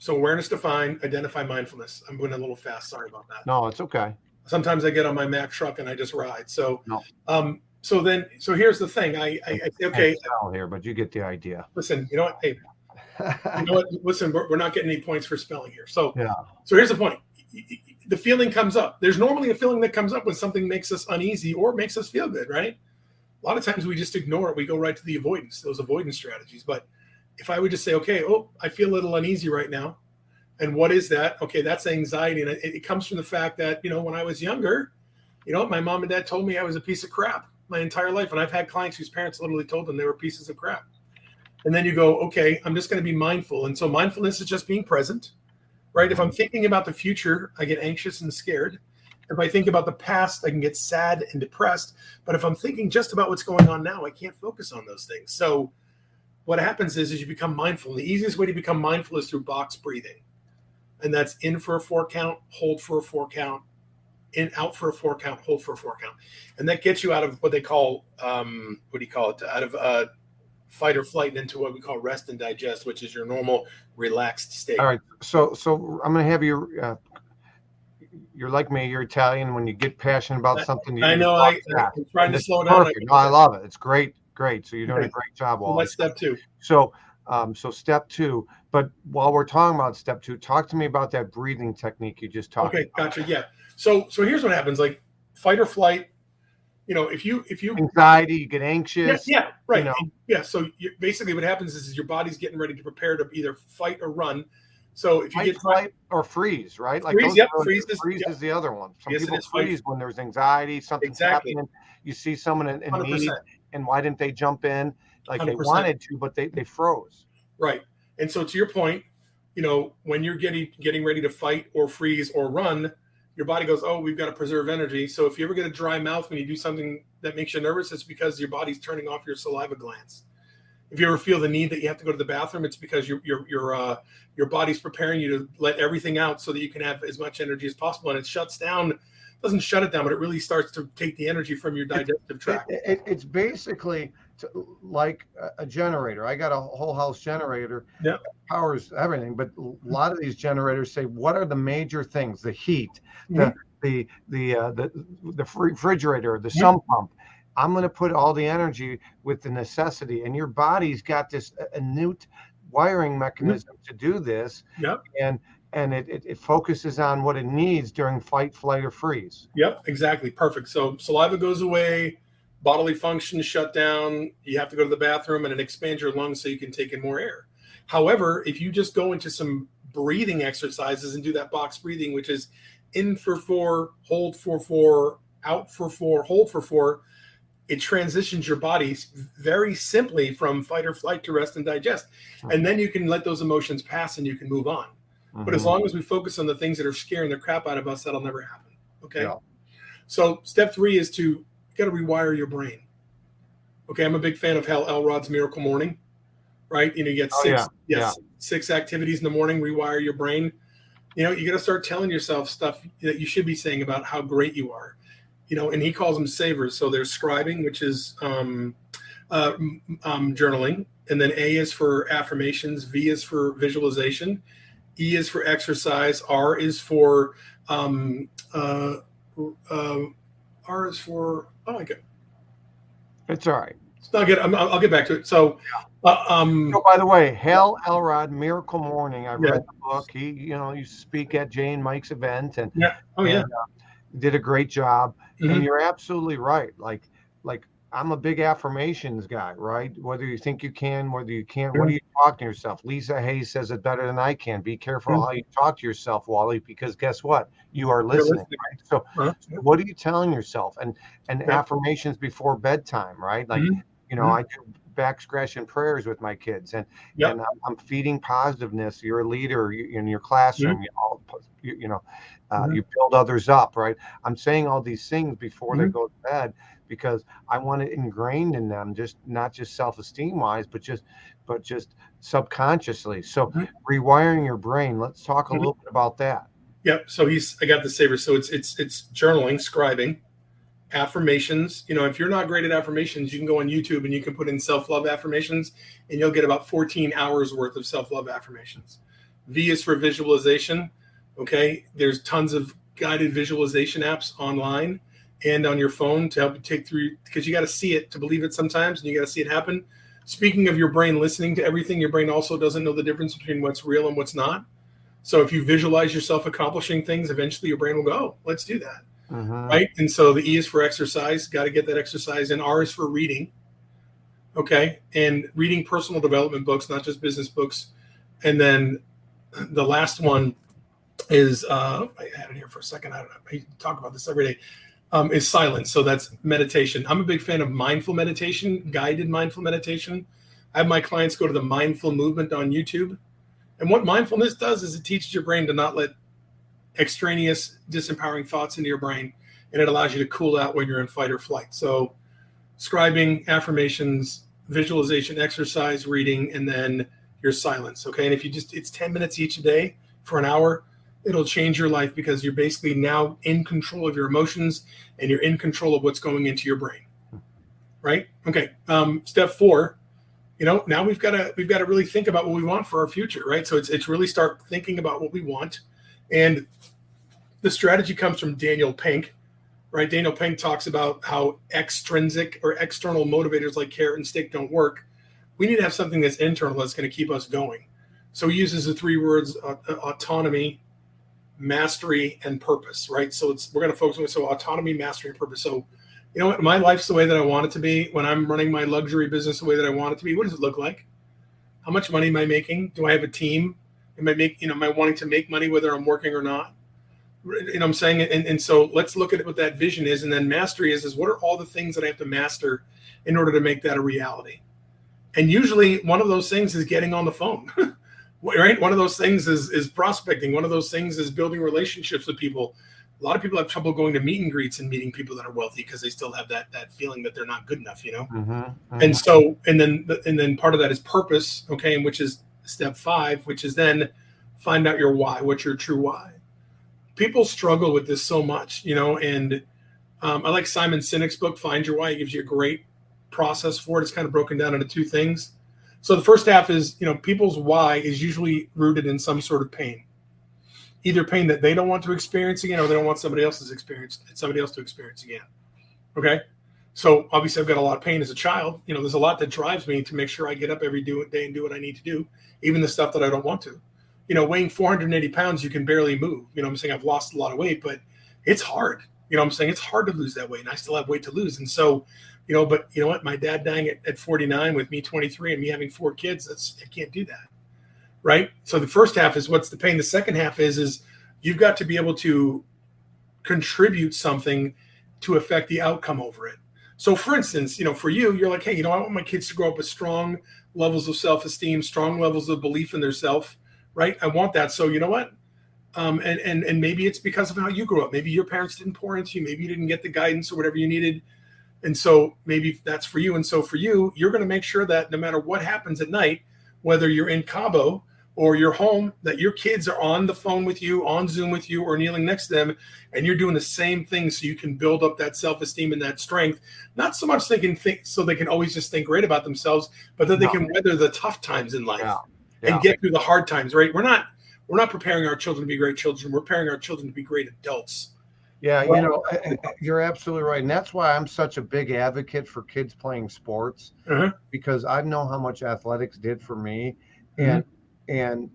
So awareness, define, identify, mindfulness. I'm going a little fast. Sorry about that. No, it's okay. Sometimes I get on my Mack truck and I just ride. So, no. So here's the thing. I say, okay. Here, but you get the idea. Listen, you know what? Hey, you know what? Listen, we're not getting any points for spelling here. So here's the point. The feeling comes up. There's normally a feeling that comes up when something makes us uneasy or makes us feel good, right? A lot of times we just ignore it. We go right to the avoidance, those avoidance strategies. But if I would just say, okay, I feel a little uneasy right now. And what is that? Okay, that's anxiety. And it comes from the fact that, when I was younger, my mom and dad told me I was a piece of crap my entire life. And I've had clients whose parents literally told them they were pieces of crap. And then you go, okay, I'm just going to be mindful. And so mindfulness is just being present, right? If I'm thinking about the future, I get anxious and scared. If I think about the past, I can get sad and depressed. But if I'm thinking just about what's going on now, I can't focus on those things. So what happens is you become mindful. The easiest way to become mindful is through box breathing. And that's in for a 4 count, hold for a 4 count, in, out for a 4 count, hold for a 4 count. And that gets you out of what they call, out of fight or flight and into what we call rest and digest, which is your normal relaxed state. All right. So I'm going to have you, you're like me, you're Italian. When you get passionate about something, I know. I'm trying to slow down. No, I love it. It's great. So you're doing a great job, Wally. That's step 2. So step 2, but while we're talking about step 2, talk to me about that breathing technique you just talked about. Okay, gotcha. Yeah. So here's what happens, like fight or flight, if you anxiety, you get anxious. Yeah, right. Yeah. So basically what happens is your body's getting ready to prepare to either fight or run. So if you get flight or freeze, right? Like freeze, freeze is the other one. Some people freeze when there's anxiety, something's happening. You see someone in need, and why didn't they jump in? Like 100%. They wanted to, but they froze. Right. And so to your point, when you're getting ready to fight or freeze or run, your body goes, oh, we've got to preserve energy. So if you ever get a dry mouth when you do something that makes you nervous, it's because your body's turning off your saliva glands. If you ever feel the need that you have to go to the bathroom, it's because your body's preparing you to let everything out so that you can have as much energy as possible. And it shuts down, doesn't shut it down, but it really starts to take the energy from your digestive tract. It's basically like a generator. I got a whole house generator. Yeah, powers everything. But a lot of these generators say, what are the major things? The heat, the refrigerator, the sump pump. I'm going to put all the energy with the necessity, and your body's got this innate wiring mechanism to do this. Yep. And it focuses on what it needs during fight, flight, or freeze. Yep, exactly. Perfect. So saliva goes away, bodily functions shut down, you have to go to the bathroom, and it expands your lungs so you can take in more air. However, if you just go into some breathing exercises and do that box breathing, which is in for 4, hold for 4, out for 4, hold for 4, it transitions your body very simply from fight or flight to rest and digest. And then you can let those emotions pass and you can move on. But as long as we focus on the things that are scaring the crap out of us, that'll never happen. Okay. Yeah. So step 3 is you got to rewire your brain. Okay. I'm a big fan of Hal Elrod's Miracle Morning, right? You get 6 activities in the morning, rewire your brain. You got to start telling yourself stuff that you should be saying about how great you are. And he calls them savers. So there's scribing, which is journaling. And then A is for affirmations. V is for visualization. E is for exercise. R is for oh my God. It's all right. It's not good. I'll get back to it. So, by the way, Hal Elrod, Miracle Morning. I read the book. He, you speak at Jay and Mike's event, and did a great job. And you're absolutely right. Like I'm a big affirmations guy, right? Whether you think you can, whether you can't, what do you talk to yourself? Lisa Hayes says it better than I can. Be careful how you talk to yourself, Wally, because guess what? You are listening. Right? So what are you telling yourself? And affirmations before bedtime, right? Like, I do back scratching prayers with my kids, and I'm feeding positiveness. You're a leader in your classroom. You build others up, right? I'm saying all these things before they go to bed because I want it ingrained in them, just not just self-esteem wise, but just subconsciously. So rewiring your brain. Let's talk a little bit about that. Yep. So I got the saver. So it's journaling, scribing, affirmations. If you're not great at affirmations, you can go on YouTube and you can put in self-love affirmations, and you'll get about 14 hours worth of self-love affirmations. V is for visualization. Okay. There's tons of guided visualization apps online and on your phone to help you take through, because you got to see it to believe it sometimes, and you got to see it happen. Speaking of your brain listening to everything, your brain also doesn't know the difference between what's real and what's not. So if you visualize yourself accomplishing things, eventually your brain will go, oh, let's do that. Right. And so the E is for exercise. Got to get that exercise. And R is for reading. Okay. And reading personal development books, not just business books. And then the last one is, I had it here for a second. I talk about this every day. Is silence. So that's meditation. I'm a big fan of mindful meditation, guided mindful meditation. I have my clients go to the mindful movement on YouTube. And what mindfulness does is it teaches your brain to not let extraneous, disempowering thoughts into your brain. And it allows you to cool out when you're in fight or flight. So scribing, affirmations, visualization, exercise, reading, and then your silence. Okay. And if it's 10 minutes each day for an hour, It'll change your life because you're basically now in control of your emotions and you're in control of what's going into your brain. Right? Okay. Step 4, now we've got to really think about what we want for our future, right? So it's really start thinking about what we want. And the strategy comes from Daniel Pink, right? Daniel Pink talks about how extrinsic or external motivators like carrot and stick don't work. We need to have something that's internal that's going to keep us going. So he uses the 3 words, autonomy, mastery, and purpose, right? So we're going to focus on autonomy, mastery, and purpose. So, you know what? My life's the way that I want it to be. When I'm running my luxury business the way that I want it to be, what does it look like? How much money am I making? Do I have a team? Am I wanting to make money whether I'm working or not? You know what I'm saying? And so let's look at what that vision is. And then mastery is what are all the things that I have to master in order to make that a reality? And usually one of those things is getting on the phone, right? One of those things is prospecting. One of those things is building relationships with people. A lot of people have trouble going to meet and greets and meeting people that are wealthy because they still have that feeling that they're not good enough, And so, and then part of that is purpose, okay, and which is step 5, which is then find out your why. What's your true why? People struggle with this so much, and I like Simon Sinek's book, Find Your Why. It gives you a great process for it. It's kind of broken down into 2 things. So the first half is, people's why is usually rooted in some sort of pain. Either pain that they don't want to experience again, or they don't want somebody else to experience again. Okay. So obviously I've got a lot of pain as a child. There's a lot that drives me to make sure I get up every day and do what I need to do, even the stuff that I don't want to. Weighing 480 pounds, you can barely move. I'm saying I've lost a lot of weight, but it's hard. I'm saying it's hard to lose that weight, and I still have weight to lose. And so, but you know what? My dad dying at 49 with me 23 and me having 4 kids, I can't do that. Right? So the first half is what's the pain. The second half is you've got to be able to contribute something to affect the outcome over it. So for instance, for you, you're like, hey, I want my kids to grow up with strong levels of self-esteem, strong levels of belief in their self, right? I want that. So you know what? And maybe it's because of how you grew up. Maybe your parents didn't pour into you. Maybe you didn't get the guidance or whatever you needed. And so maybe that's for you. And so for you, you're going to make sure that no matter what happens at night, whether you're in Cabo or you're home, that your kids are on the phone with you, on Zoom with you, or kneeling next to them, and you're doing the same thing so you can build up that self-esteem and that strength. Not so much they can think so they can always just think great about themselves, but that they can weather the tough times in life and get through the hard times, right? We're not preparing our children to be great children. We're preparing our children to be great adults. Yeah, you're absolutely right. And that's why I'm such a big advocate for kids playing sports, because I know how much athletics did for me. And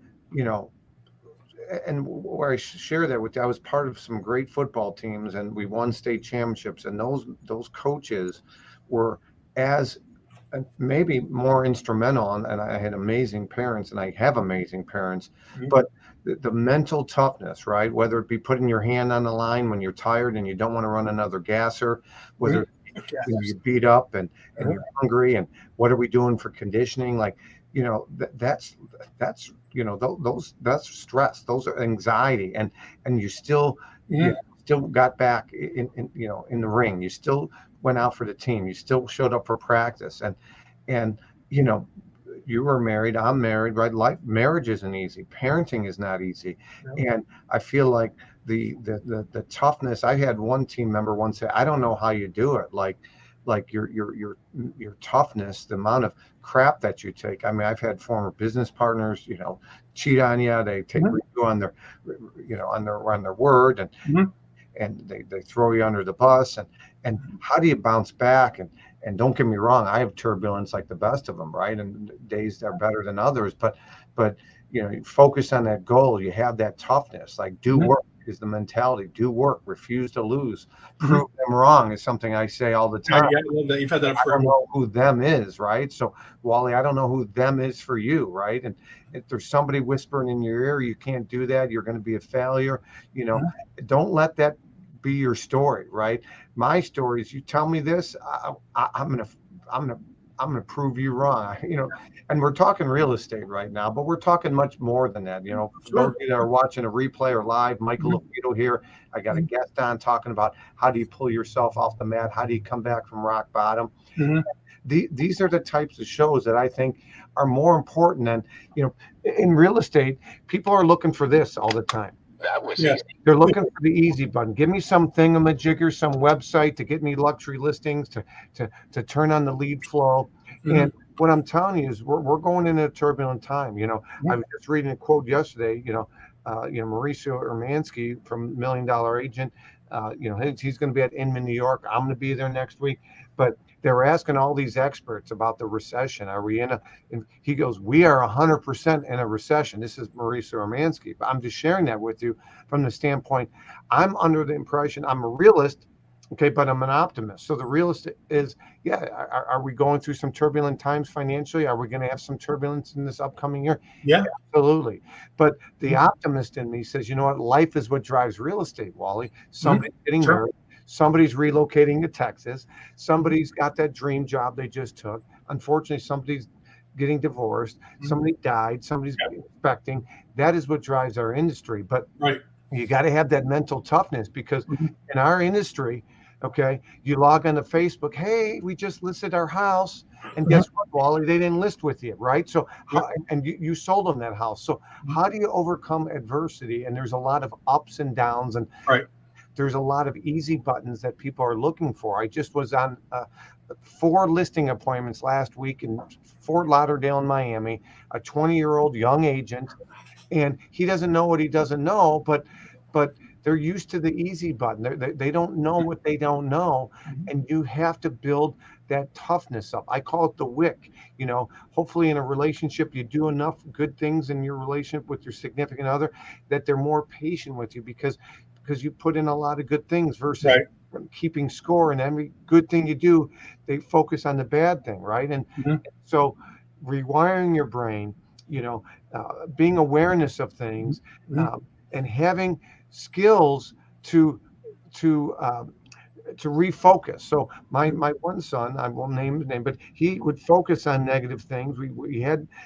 where I share that with you, I was part of some great football teams and we won state championships. And those coaches were as maybe more instrumental. And I had amazing parents, and I have amazing parents, but the mental toughness, right? Whether it be putting your hand on the line when you're tired and you don't want to run another gasser, whether you're beat up and you're hungry, and what are we doing for conditioning? Like, that's stress, those are anxiety, and you still still got back in the ring. You still went out for the team. You still showed up for practice, and you were married, I'm married, right? Marriage isn't easy. Parenting is not easy. And I feel like the toughness, I had one team member once say, I don't know how you do it. Like your toughness, the amount of crap that you take. I mean, I've had former business partners, cheat on you. They take you on their, on their word, and they throw you under the bus. And how do you bounce back? And don't get me wrong, I have turbulence like the best of them, right? And days that are better than others. But you focus on that goal. You have that toughness. Like, do work is the mentality. Do work. Refuse to lose. Prove them wrong is something I say all the time. Yeah, I love that. You've had that. I don't know who them is, right? So, Wally, I don't know who them is for you, right? And if there's somebody whispering in your ear, you can't do that, you're going to be a failure. Don't let that be your story, right? My story is, you tell me this, I'm gonna prove you wrong. And we're talking real estate right now, but we're talking much more than that. For those of you that are watching a replay or live, Michael LaFido here. I got a guest on talking about how do you pull yourself off the mat? How do you come back from rock bottom? These are the types of shows that I think are more important than, in real estate, people are looking for this all the time. That was Yeah. easy. They're looking for the easy button. Give me some thingamajigger, some website to get me luxury listings, to turn on the lead flow. And what I'm telling you is we're going into a turbulent time. You know, I was just reading a quote yesterday, Mauricio Urmansky from $1 Million Agent, he's going to be at Inman, New York. I'm going to be there next week. But they were asking all these experts about the recession. Are we and he goes, we are 100% in a recession. This is Mauricio Urmansky. But I'm just sharing that with you from the standpoint, I'm under the impression I'm a realist. Okay, but I'm an optimist. So the realist is, are we going through some turbulent times financially? Are we going to have some turbulence in this upcoming year? Yeah, absolutely. But the optimist in me says, you know what? Life is what drives real estate, Wally. Somebody's getting married. Somebody's relocating to Texas. Somebody's got that dream job they just took. Unfortunately, somebody's getting divorced. Somebody died. Somebody's expecting. That is what drives our industry. But you got to have that mental toughness because in our industry, okay, you log on to Facebook, hey, we just listed our house. And guess what, Wally? They didn't list with you, right? So, and you sold them that house. So how do you overcome adversity? And there's a lot of ups and downs. And there's a lot of easy buttons that people are looking for. I just was on 4 listing appointments last week in Fort Lauderdale and Miami, a 20-year-old young agent. And he doesn't know what he doesn't know, but they're used to the easy button. They don't know what they don't know. And you have to build that toughness up. I call it the wick. You know, hopefully in a relationship, you do enough good things in your relationship with your significant other that they're more patient with you because you put in a lot of good things versus keeping score. And every good thing you do, they focus on the bad thing, right? And so rewiring your brain, being awareness of things, and having skills to refocus. So my one son, I won't name his name, but he would focus on negative things.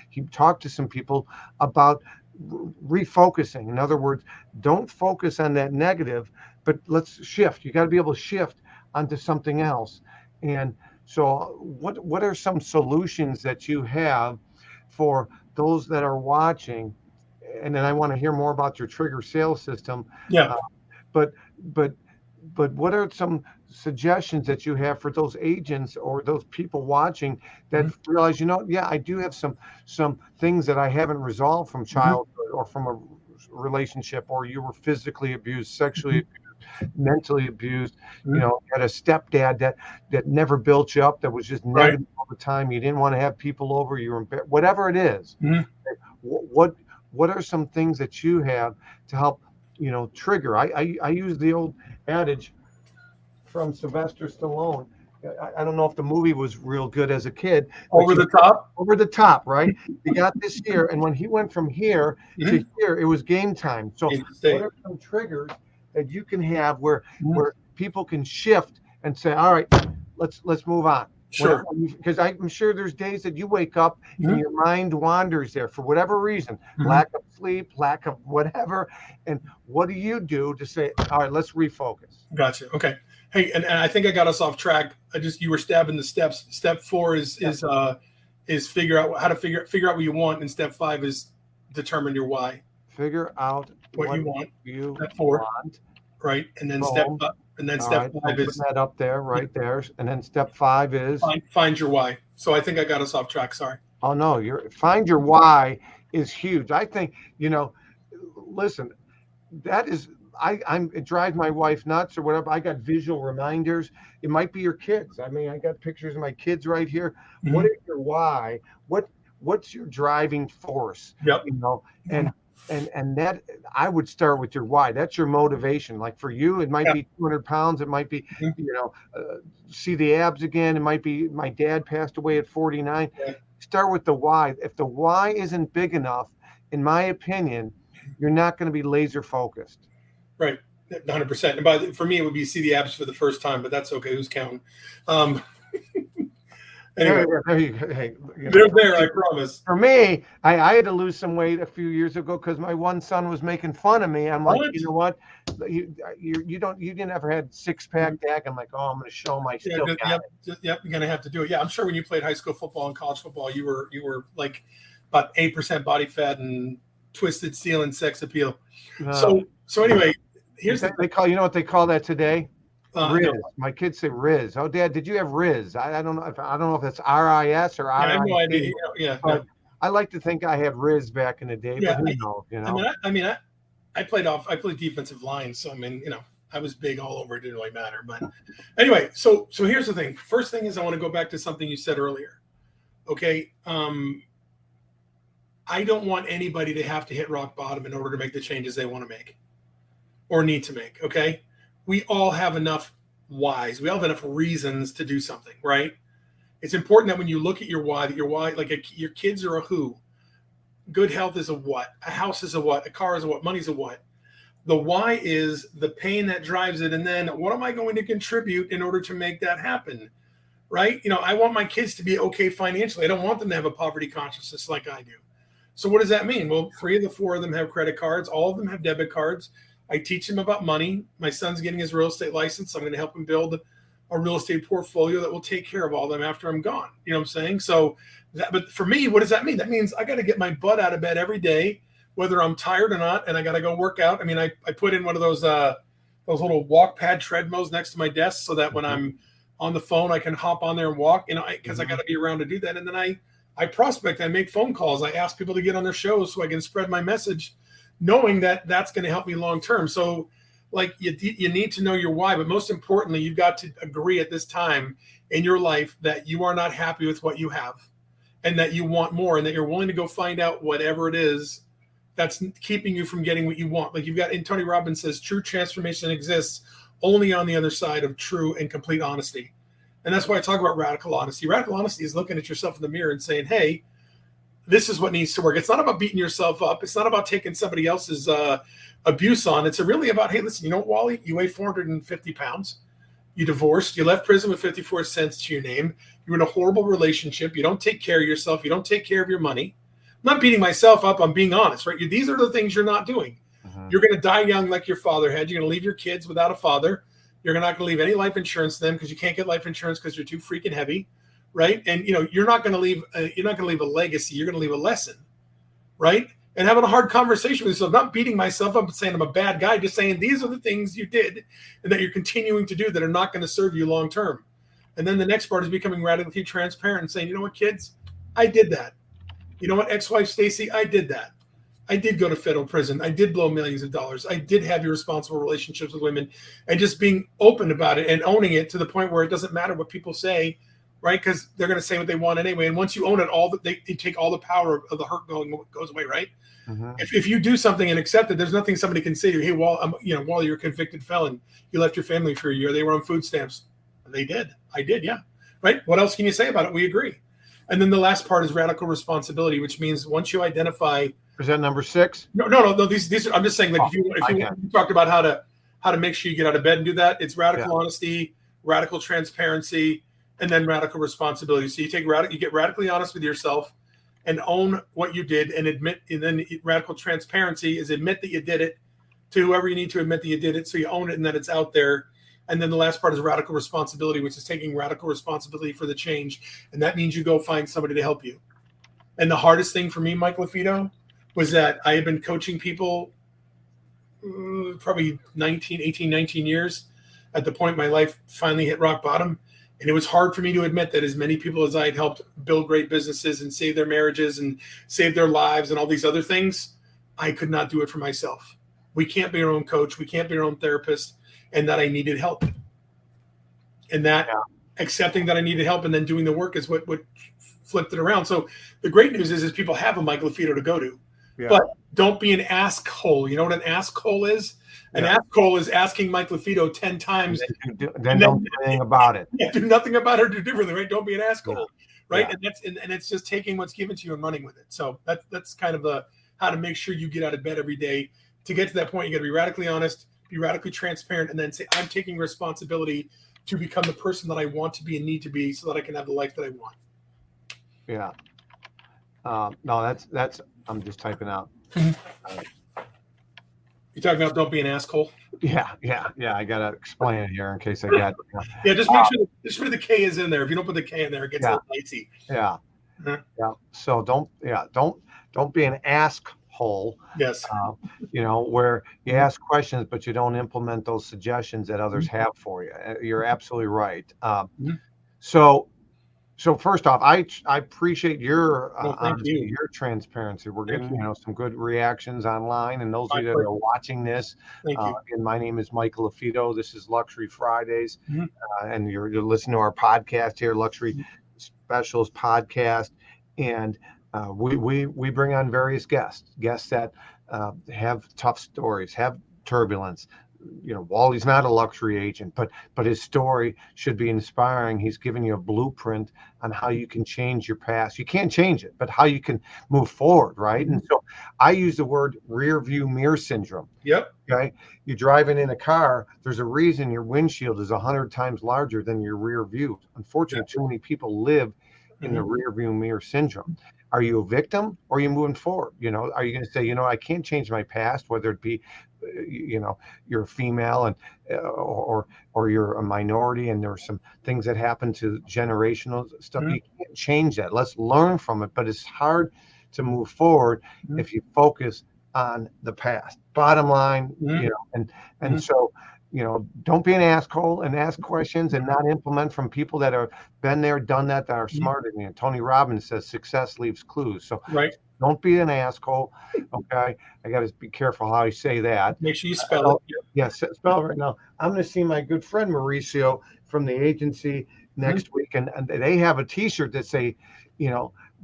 He talked to some people about refocusing. In other words, don't focus on that negative, but let's shift. You got to be able to shift onto something else. And so what are some solutions that you have for those that are watching? And then I want to hear more about your trigger sales system. But what are some suggestions that you have for those agents or those people watching that realize, I do have some things that I haven't resolved from childhood or from a relationship, or you were physically abused, sexually abused, mentally abused, you had a stepdad that never built you up, that was just negative all the time. You didn't want to have people over, you were embarrassed, whatever it is. What are some things that you have to help, trigger? I use the old adage from Sylvester Stallone. I don't know if the movie was real good as a kid. Over the top, right? You got this here, and when he went from here to here, it was game time. So what are some triggers that you can have where people can shift and say, all right, let's move on? Sure. Because I'm sure there's days that you wake up and your mind wanders there for whatever reason, lack of sleep, lack of whatever. And what do you do to say, all right, let's refocus? Gotcha. Okay. Hey, and I think I got us off track. You were stabbing the steps. Step 4 is figure out how to figure out what you want, and step 5 is determine your why. Figure out what you want. Step 4, right? And then step 5 is that up there, right there. And then step 5 is find your why. So I think I got us off track. Sorry. Oh no, find your why is huge. I think listen, that is. It drives my wife nuts or whatever. I got visual reminders. It might be your kids. I mean, I got pictures of my kids right here. What is your why? What's your driving force? And that I would start with your why. That's your motivation. Like for you, it might be 200 pounds. It might be, see the abs again. It might be my dad passed away at 49. Start with the why. If the why isn't big enough, in my opinion, you're not going to be laser focused. Right, 100%. And for me, it would be see the abs for the first time, but that's okay. Who's counting? Anyway, they're there. I promise. For me, I had to lose some weight a few years ago because my one son was making fun of me. I'm like, you know what? You didn't ever had 6-pack Dak. I'm like, I'm going to show my still. Yep. You're going to have to do it. Yeah, I'm sure when you played high school football and college football, you were like about 8% body fat and twisted steel and sex appeal. No. So anyway, here's they call, you know what they call that today? Riz. No. My kids say Riz. Oh, Dad, did you have Riz? I don't know if it's RIS or RIS. I have no idea. Yeah. I like to think I had Riz back in the day, but who knows? You know. I played defensive line, so I mean, I was big all over. It didn't really matter. But anyway, so here's the thing. First thing is I want to go back to something you said earlier. Okay. I don't want anybody to have to hit rock bottom in order to make the changes they want to make or need to make. Okay. We all have enough whys. We all have enough reasons to do something, right? It's important that when you look at your why, your kids are a who. Good health is a what. A house is a what. A car is a what. Money's a what. The why is the pain that drives it. And then what am I going to contribute in order to make that happen? Right? I want my kids to be okay financially. I don't want them to have a poverty consciousness like I do. So what does that mean? Well, 3 of the 4 of them have credit cards. All of them have debit cards. I teach them about money. My son's getting his real estate license. I'm going to help him build a real estate portfolio that will take care of all of them after I'm gone. You know what I'm saying? So, but for me, what does that mean? That means I got to get my butt out of bed every day, whether I'm tired or not, and I got to go work out. I mean, I put in one of those little walk pad treadmills next to my desk so that when I'm on the phone, I can hop on there and walk, because I got to be around to do that. And then I prospect, I make phone calls. I ask people to get on their shows so I can spread my message, knowing that that's going to help me long term. So like you need to know your why, but most importantly, you've got to agree at this time in your life that you are not happy with what you have and that you want more and that you're willing to go find out whatever it is that's keeping you from getting what you want. Like and Tony Robbins says, true transformation exists only on the other side of true and complete honesty. And that's why I talk about radical honesty. Radical honesty is looking at yourself in the mirror and saying, hey, this is what needs to work. It's not about beating yourself up. It's not about taking somebody else's abuse on. It's really about, hey, listen, Wally, you weigh 450 pounds. You divorced. You left prison with 54 cents to your name. You're in a horrible relationship. You don't take care of yourself. You don't take care of your money. I'm not beating myself up. I'm being honest, right? These are the things you're not doing. Mm-hmm. You're going to die young like your father had. You're going to leave your kids without a father. You're not going to leave any life insurance to them because you can't get life insurance because you're too freaking heavy. Right. And, you're not going to leave a legacy. You're going to leave a lesson. Right. And having a hard conversation with yourself, not beating myself up and saying I'm a bad guy, just saying these are the things you did and that you're continuing to do that are not going to serve you long term. And then the next part is becoming radically transparent and saying, you know what, kids, I did that. You know what, ex-wife Stacy, I did that. I did go to federal prison. I did blow millions of dollars. I did have irresponsible relationships with women, and just being open about it and owning it to the point where it doesn't matter what people say. Right, because they're going to say what they want anyway. And once you own it, they take all the power of the hurt goes away. Right. Mm-hmm. If you do something and accept it, there's nothing somebody can say to you. Hey, Wally, you're a convicted felon. You left your family for a year. They were on food stamps. They did. I did. Yeah. Right. What else can you say about it? We agree. And then the last part is radical responsibility, which means once you identify. Is that number 6? No. These are, I'm just saying, like, if you talked about how to make sure you get out of bed and do that, it's radical honesty, radical transparency, and then radical responsibility. So you get radically honest with yourself and own what you did and admit, and then radical transparency is admit that you did it to whoever you need to admit that you did it. So you own it and that it's out there. And then the last part is radical responsibility, which is taking radical responsibility for the change. And that means you go find somebody to help you. And the hardest thing for me, Michael LaFido, was that I had been coaching people probably 18, 19 years at the point my life finally hit rock bottom. And it was hard for me to admit that as many people as I had helped build great businesses and save their marriages and save their lives and all these other things, I could not do it for myself. We can't be our own coach. We can't be our own therapist, and that I needed help. And that accepting that I needed help and then doing the work is what flipped it around. So the great news is people have a Michael LaFido to go to. Yeah. But don't be an ask hole. You know what an ask hole is? An ask hole is asking Mike LaFido 10 times. Then don't do anything about it. Yeah, do nothing about it or do differently, right? Don't be an ask hole, right? Yeah. And it's just taking what's given to you and running with it. So that's kind of how to make sure you get out of bed every day. To get to that point, you got to be radically honest, be radically transparent, and then say, I'm taking responsibility to become the person that I want to be and need to be so that I can have the life that I want. Yeah. No, that's I'm just typing out. You talking about don't be an asshole? Yeah. I gotta explain it here in case I get. Yeah, just make sure the K is in there. If you don't put the K in there, it gets a little dicey. Yeah. Yeah. So don't be an asshole. hole. Yes. Where you ask questions, but you don't implement those suggestions that others have for you. You're absolutely right. So first off, I appreciate your honesty, your transparency. We're getting some good reactions online, and those of you that are watching this, again, my name is Michael LaFido. This is Luxury Fridays, and you're listening to our podcast here, Luxury Specials Podcast, and we bring on various guests that have tough stories, have turbulence. Wally's not a luxury agent, but his story should be inspiring. He's giving you a blueprint on how you can change your past. You can't change it, but how you can move forward, right? And so I use the word rear view mirror syndrome. Yep. Okay. You're driving in a car. There's a reason your windshield is 100 times larger than your rear view. Unfortunately, too many people live in the rear view mirror syndrome. Are you a victim or are you moving forward? Are you going to say, I can't change my past, whether it be, you're a female and or you're a minority and there are some things that happen to generational stuff. You can't change that. Let's learn from it. But it's hard to move forward if you focus on the past. Bottom line, so don't be an asshole and ask questions and not implement from people that have been there, done that are smarter than you. Tony Robbins says success leaves clues. So don't be an asshole. Okay. I got to be careful how I say that. Make sure you spell it. Yes, spell it right now. I'm going to see my good friend Mauricio from the agency next week. And they have a t-shirt that say,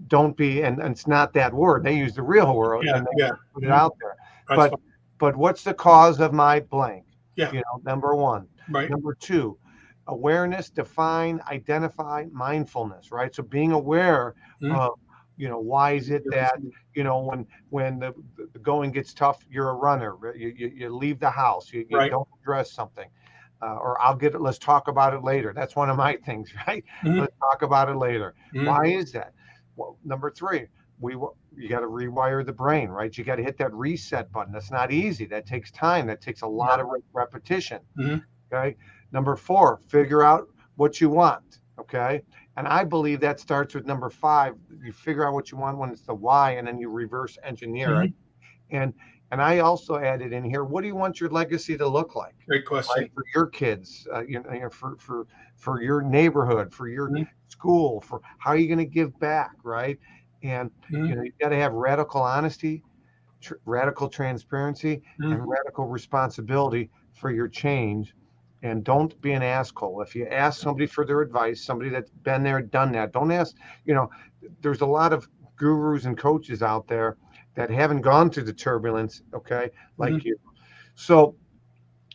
don't be, and it's not that word. They use the real word and they put it out there. But what's the cause of my blank? Number one. Right. Number two, awareness, define, identify, mindfulness, right? So being aware of, why is it that, when the going gets tough, you're a runner, you leave the house, you don't address something, or let's talk about it later. That's one of my things, right? Let's talk about it later. Why is that? Well, number three, you got to rewire the brain, right? You got to hit that reset button. That's not easy. That takes time. That takes a lot of repetition. Okay. Number four, figure out what you want. Okay. And I believe that starts with number five. You figure out what you want when it's the why, and then you reverse engineer it. And I also added in here, what do you want your legacy to look like? Great question. Right? For your kids, for your neighborhood, for your school, for how are you going to give back, right? And you've got to have radical honesty, radical transparency, and radical responsibility for your change. And don't be an asshole. If you ask somebody for their advice, somebody that's been there, done that, don't ask, there's a lot of gurus and coaches out there that haven't gone through the turbulence, okay, like you. So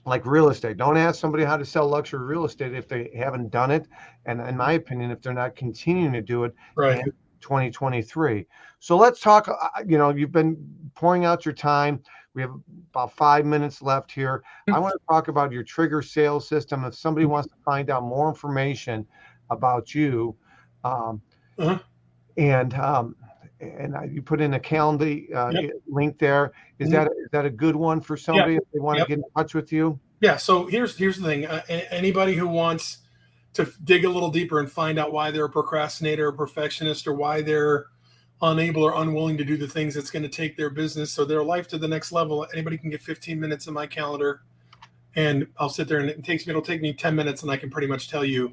like real estate, don't ask somebody how to sell luxury real estate if they haven't done it. And in my opinion, if they're not continuing to do it in 2023. So let's talk, you've been pouring out your time. We have about 5 minutes left here. I want to talk about your trigger sales system. If somebody wants to find out more information about you, and you put in a calendar link there. Is that a good one for somebody if they want to get in touch with you? Yeah. So here's the thing. Anybody who wants to dig a little deeper and find out why they're a procrastinator or perfectionist, or why they're unable or unwilling to do the things that's going to take their business or their life to the next level, anybody can get 15 minutes in my calendar, and I'll sit there, and it'll take me 10 minutes, and I can pretty much tell you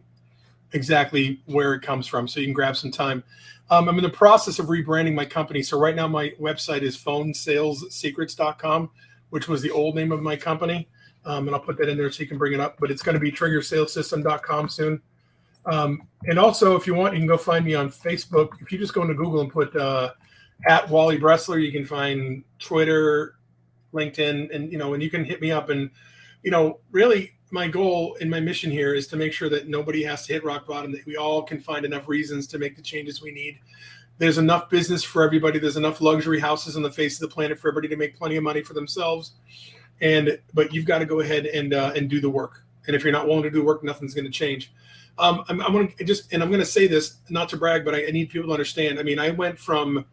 exactly where it comes from. So you can grab some time. I'm in the process of rebranding my company. So right now my website is phonesalessecrets.com, which was the old name of my company. And I'll put that in there so you can bring it up, but it's going to be triggersalessystem.com soon. And also, if you want, you can go find me on Facebook. If you just go into Google and put at Wally Bressler, you can find Twitter, LinkedIn, and you can hit me up. And really, my goal and my mission here is to make sure that nobody has to hit rock bottom, that we all can find enough reasons to make the changes we need. There's enough business for everybody. There's enough luxury houses on the face of the planet for everybody to make plenty of money for themselves. But you've got to go ahead and do the work. And if you're not willing to do the work, nothing's going to change. I'm going to say this, not to brag, but I need people to understand. I mean, I went from,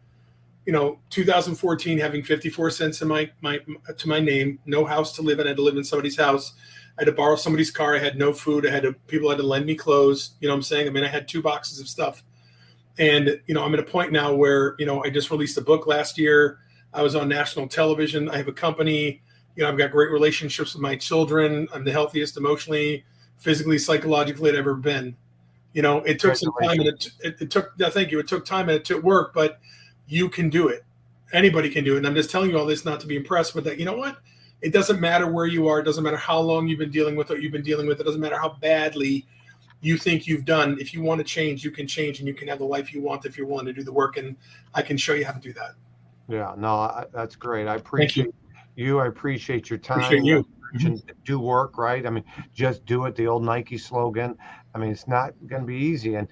2014 having 54 cents in to my name, no house to live in. I had to live in somebody's house. I had to borrow somebody's car. I had no food. People had to lend me clothes. You know what I'm saying? I mean, I had 2 boxes of stuff. And, I'm at a point now where, I just released a book last year. I was on national television. I have a company. I've got great relationships with my children. I'm the healthiest emotionally, physically, psychologically I've ever been. It took some time, and it took. Thank you. It took time and it took work, but you can do it. Anybody can do it. And I'm just telling you all this not to be impressed, but that what? It doesn't matter where you are. It doesn't matter how long you've been dealing with what you've been dealing with. It doesn't matter how badly you think you've done. If you want to change, you can change, and you can have the life you want if you're willing to do the work. And I can show you how to do that. Yeah, no, that's great. I appreciate you. I appreciate your time. Appreciate you. Do work, right? I mean, just do it. The old Nike slogan. I mean, it's not going to be easy, and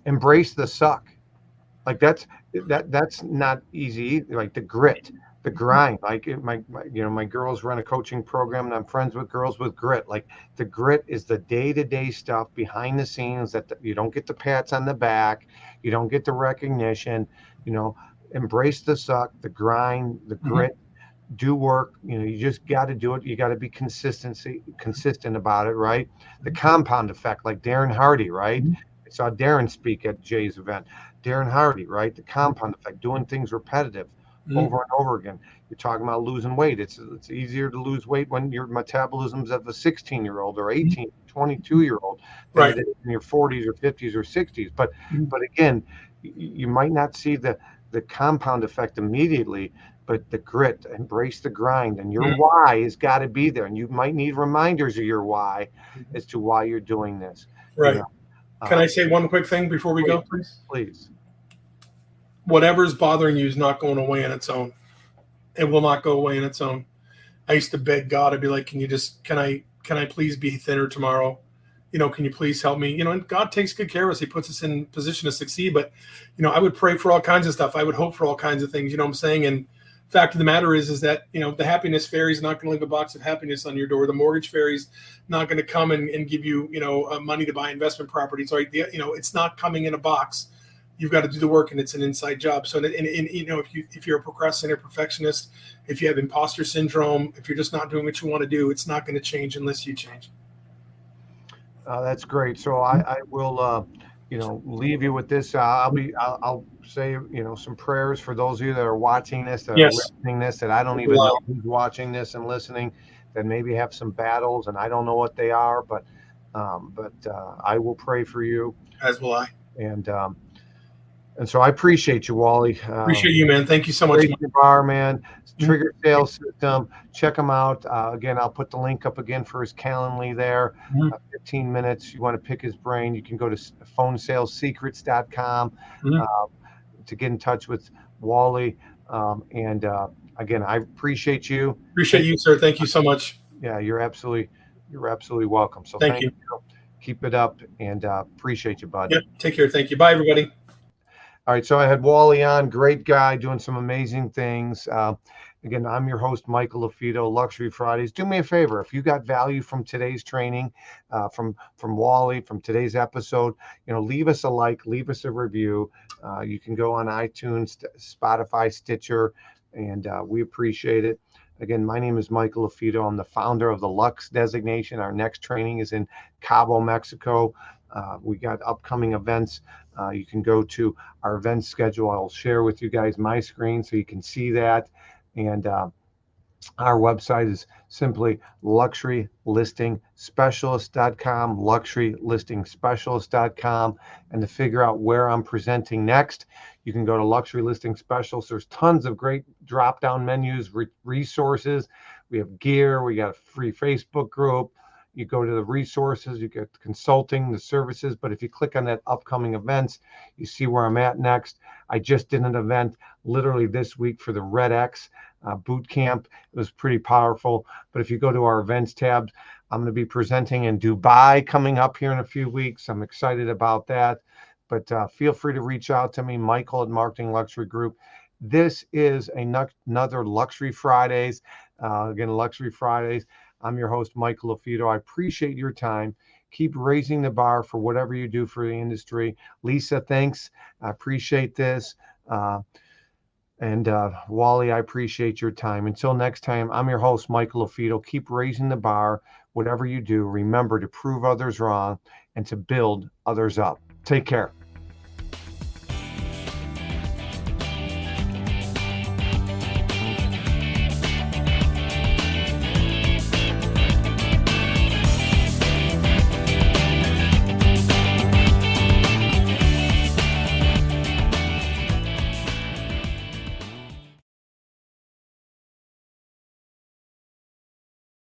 embrace the suck. Like that's not easy. Like the grit, the grind. Like my girls run a coaching program, and I'm friends with girls with grit. Like the grit is the day-to-day stuff behind the scenes that you don't get the pats on the back, you don't get the recognition. Embrace the suck, the grind, the grit. Do work. You just got to do it. You got to be consistent about it, right? The compound effect, like Darren Hardy, right? I saw Darren speak at Jay's event. Darren Hardy, right? The compound effect, doing things repetitive over and over again. You're talking about losing weight. It's easier to lose weight when your metabolism's of a 16-year-old or 18, 22-year-old than right. it is in your 40s or 50s or 60s. But again, you might not see the compound effect immediately, but the grit, embrace the grind, and your why has got to be there. And you might need reminders of your why as to why you're doing this. Right. Can I say one quick thing before we go, please? Please. Whatever's bothering you is not going away on its own. It will not go away on its own. I used to beg God. I'd be like, can I please be thinner tomorrow? Can you please help me? And God takes good care of us. He puts us in position to succeed. But, I would pray for all kinds of stuff. I would hope for all kinds of things. You know what I'm saying? And fact of the matter is that, the happiness fairy is not going to leave a box of happiness on your door. The mortgage fairy is not going to come and give you, money to buy investment properties. Right? It's not coming in a box. You've got to do the work, and it's an inside job. So, if you're a procrastinator, perfectionist, if you have imposter syndrome, if you're just not doing what you want to do, it's not going to change unless you change. That's great. So I will, leave you with this. I'll say, some prayers for those of you that are watching this, that are listening this, that I don't even know who's watching this and listening, that maybe have some battles, and I don't know what they are, but I will pray for you. As will I. And so I appreciate you, Wally. Appreciate you, man. Thank you so much. Bar, man. Trigger Sales System. Check him out. Again, I'll put the link up again for his Calendly there. 15 minutes. You want to pick his brain, you can go to phonesalessecrets.com to get in touch with Wally. Again, I appreciate you. Appreciate you, sir. Thank you so much. Yeah, you're absolutely welcome. So thank you. Keep it up, and appreciate you, bud. Yep. Take care. Thank you. Bye, everybody. All right, so I had Wally on, great guy, doing some amazing things. Again, I'm your host, Michael LaFido, Luxury Fridays. Do me a favor, if you got value from today's training, from Wally, from today's episode, leave us a like, leave us a review. You can go on iTunes, Spotify, Stitcher, and we appreciate it. Again, my name is Michael LaFido. I'm the founder of the Lux designation. Our next training is in Cabo, Mexico. We got upcoming events. You can go to our event schedule. I'll share with you guys my screen so you can see that. And our website is simply luxurylistingspecialist.com, luxurylistingspecialist.com. And to figure out where I'm presenting next, you can go to Luxury Listing Specialist. There's tons of great drop-down menus, resources. We have gear. We got a free Facebook group. You go to the resources, you get consulting, the services. But if you click on that upcoming events, you see where I'm at next. I just did an event literally this week for the Red X boot camp. It was pretty powerful. But if you go to our events tab, I'm going to be presenting in Dubai coming up here in a few weeks. I'm excited about that. But feel free to reach out to me, Michael at Marketing Luxury Group. This is another Luxury Fridays. Again, Luxury Fridays. I'm your host, Michael LaFido. I appreciate your time. Keep raising the bar for whatever you do for the industry. Lisa, thanks. I appreciate this. Wally, I appreciate your time. Until next time, I'm your host, Michael LaFido. Keep raising the bar. Whatever you do, remember to prove others wrong and to build others up. Take care.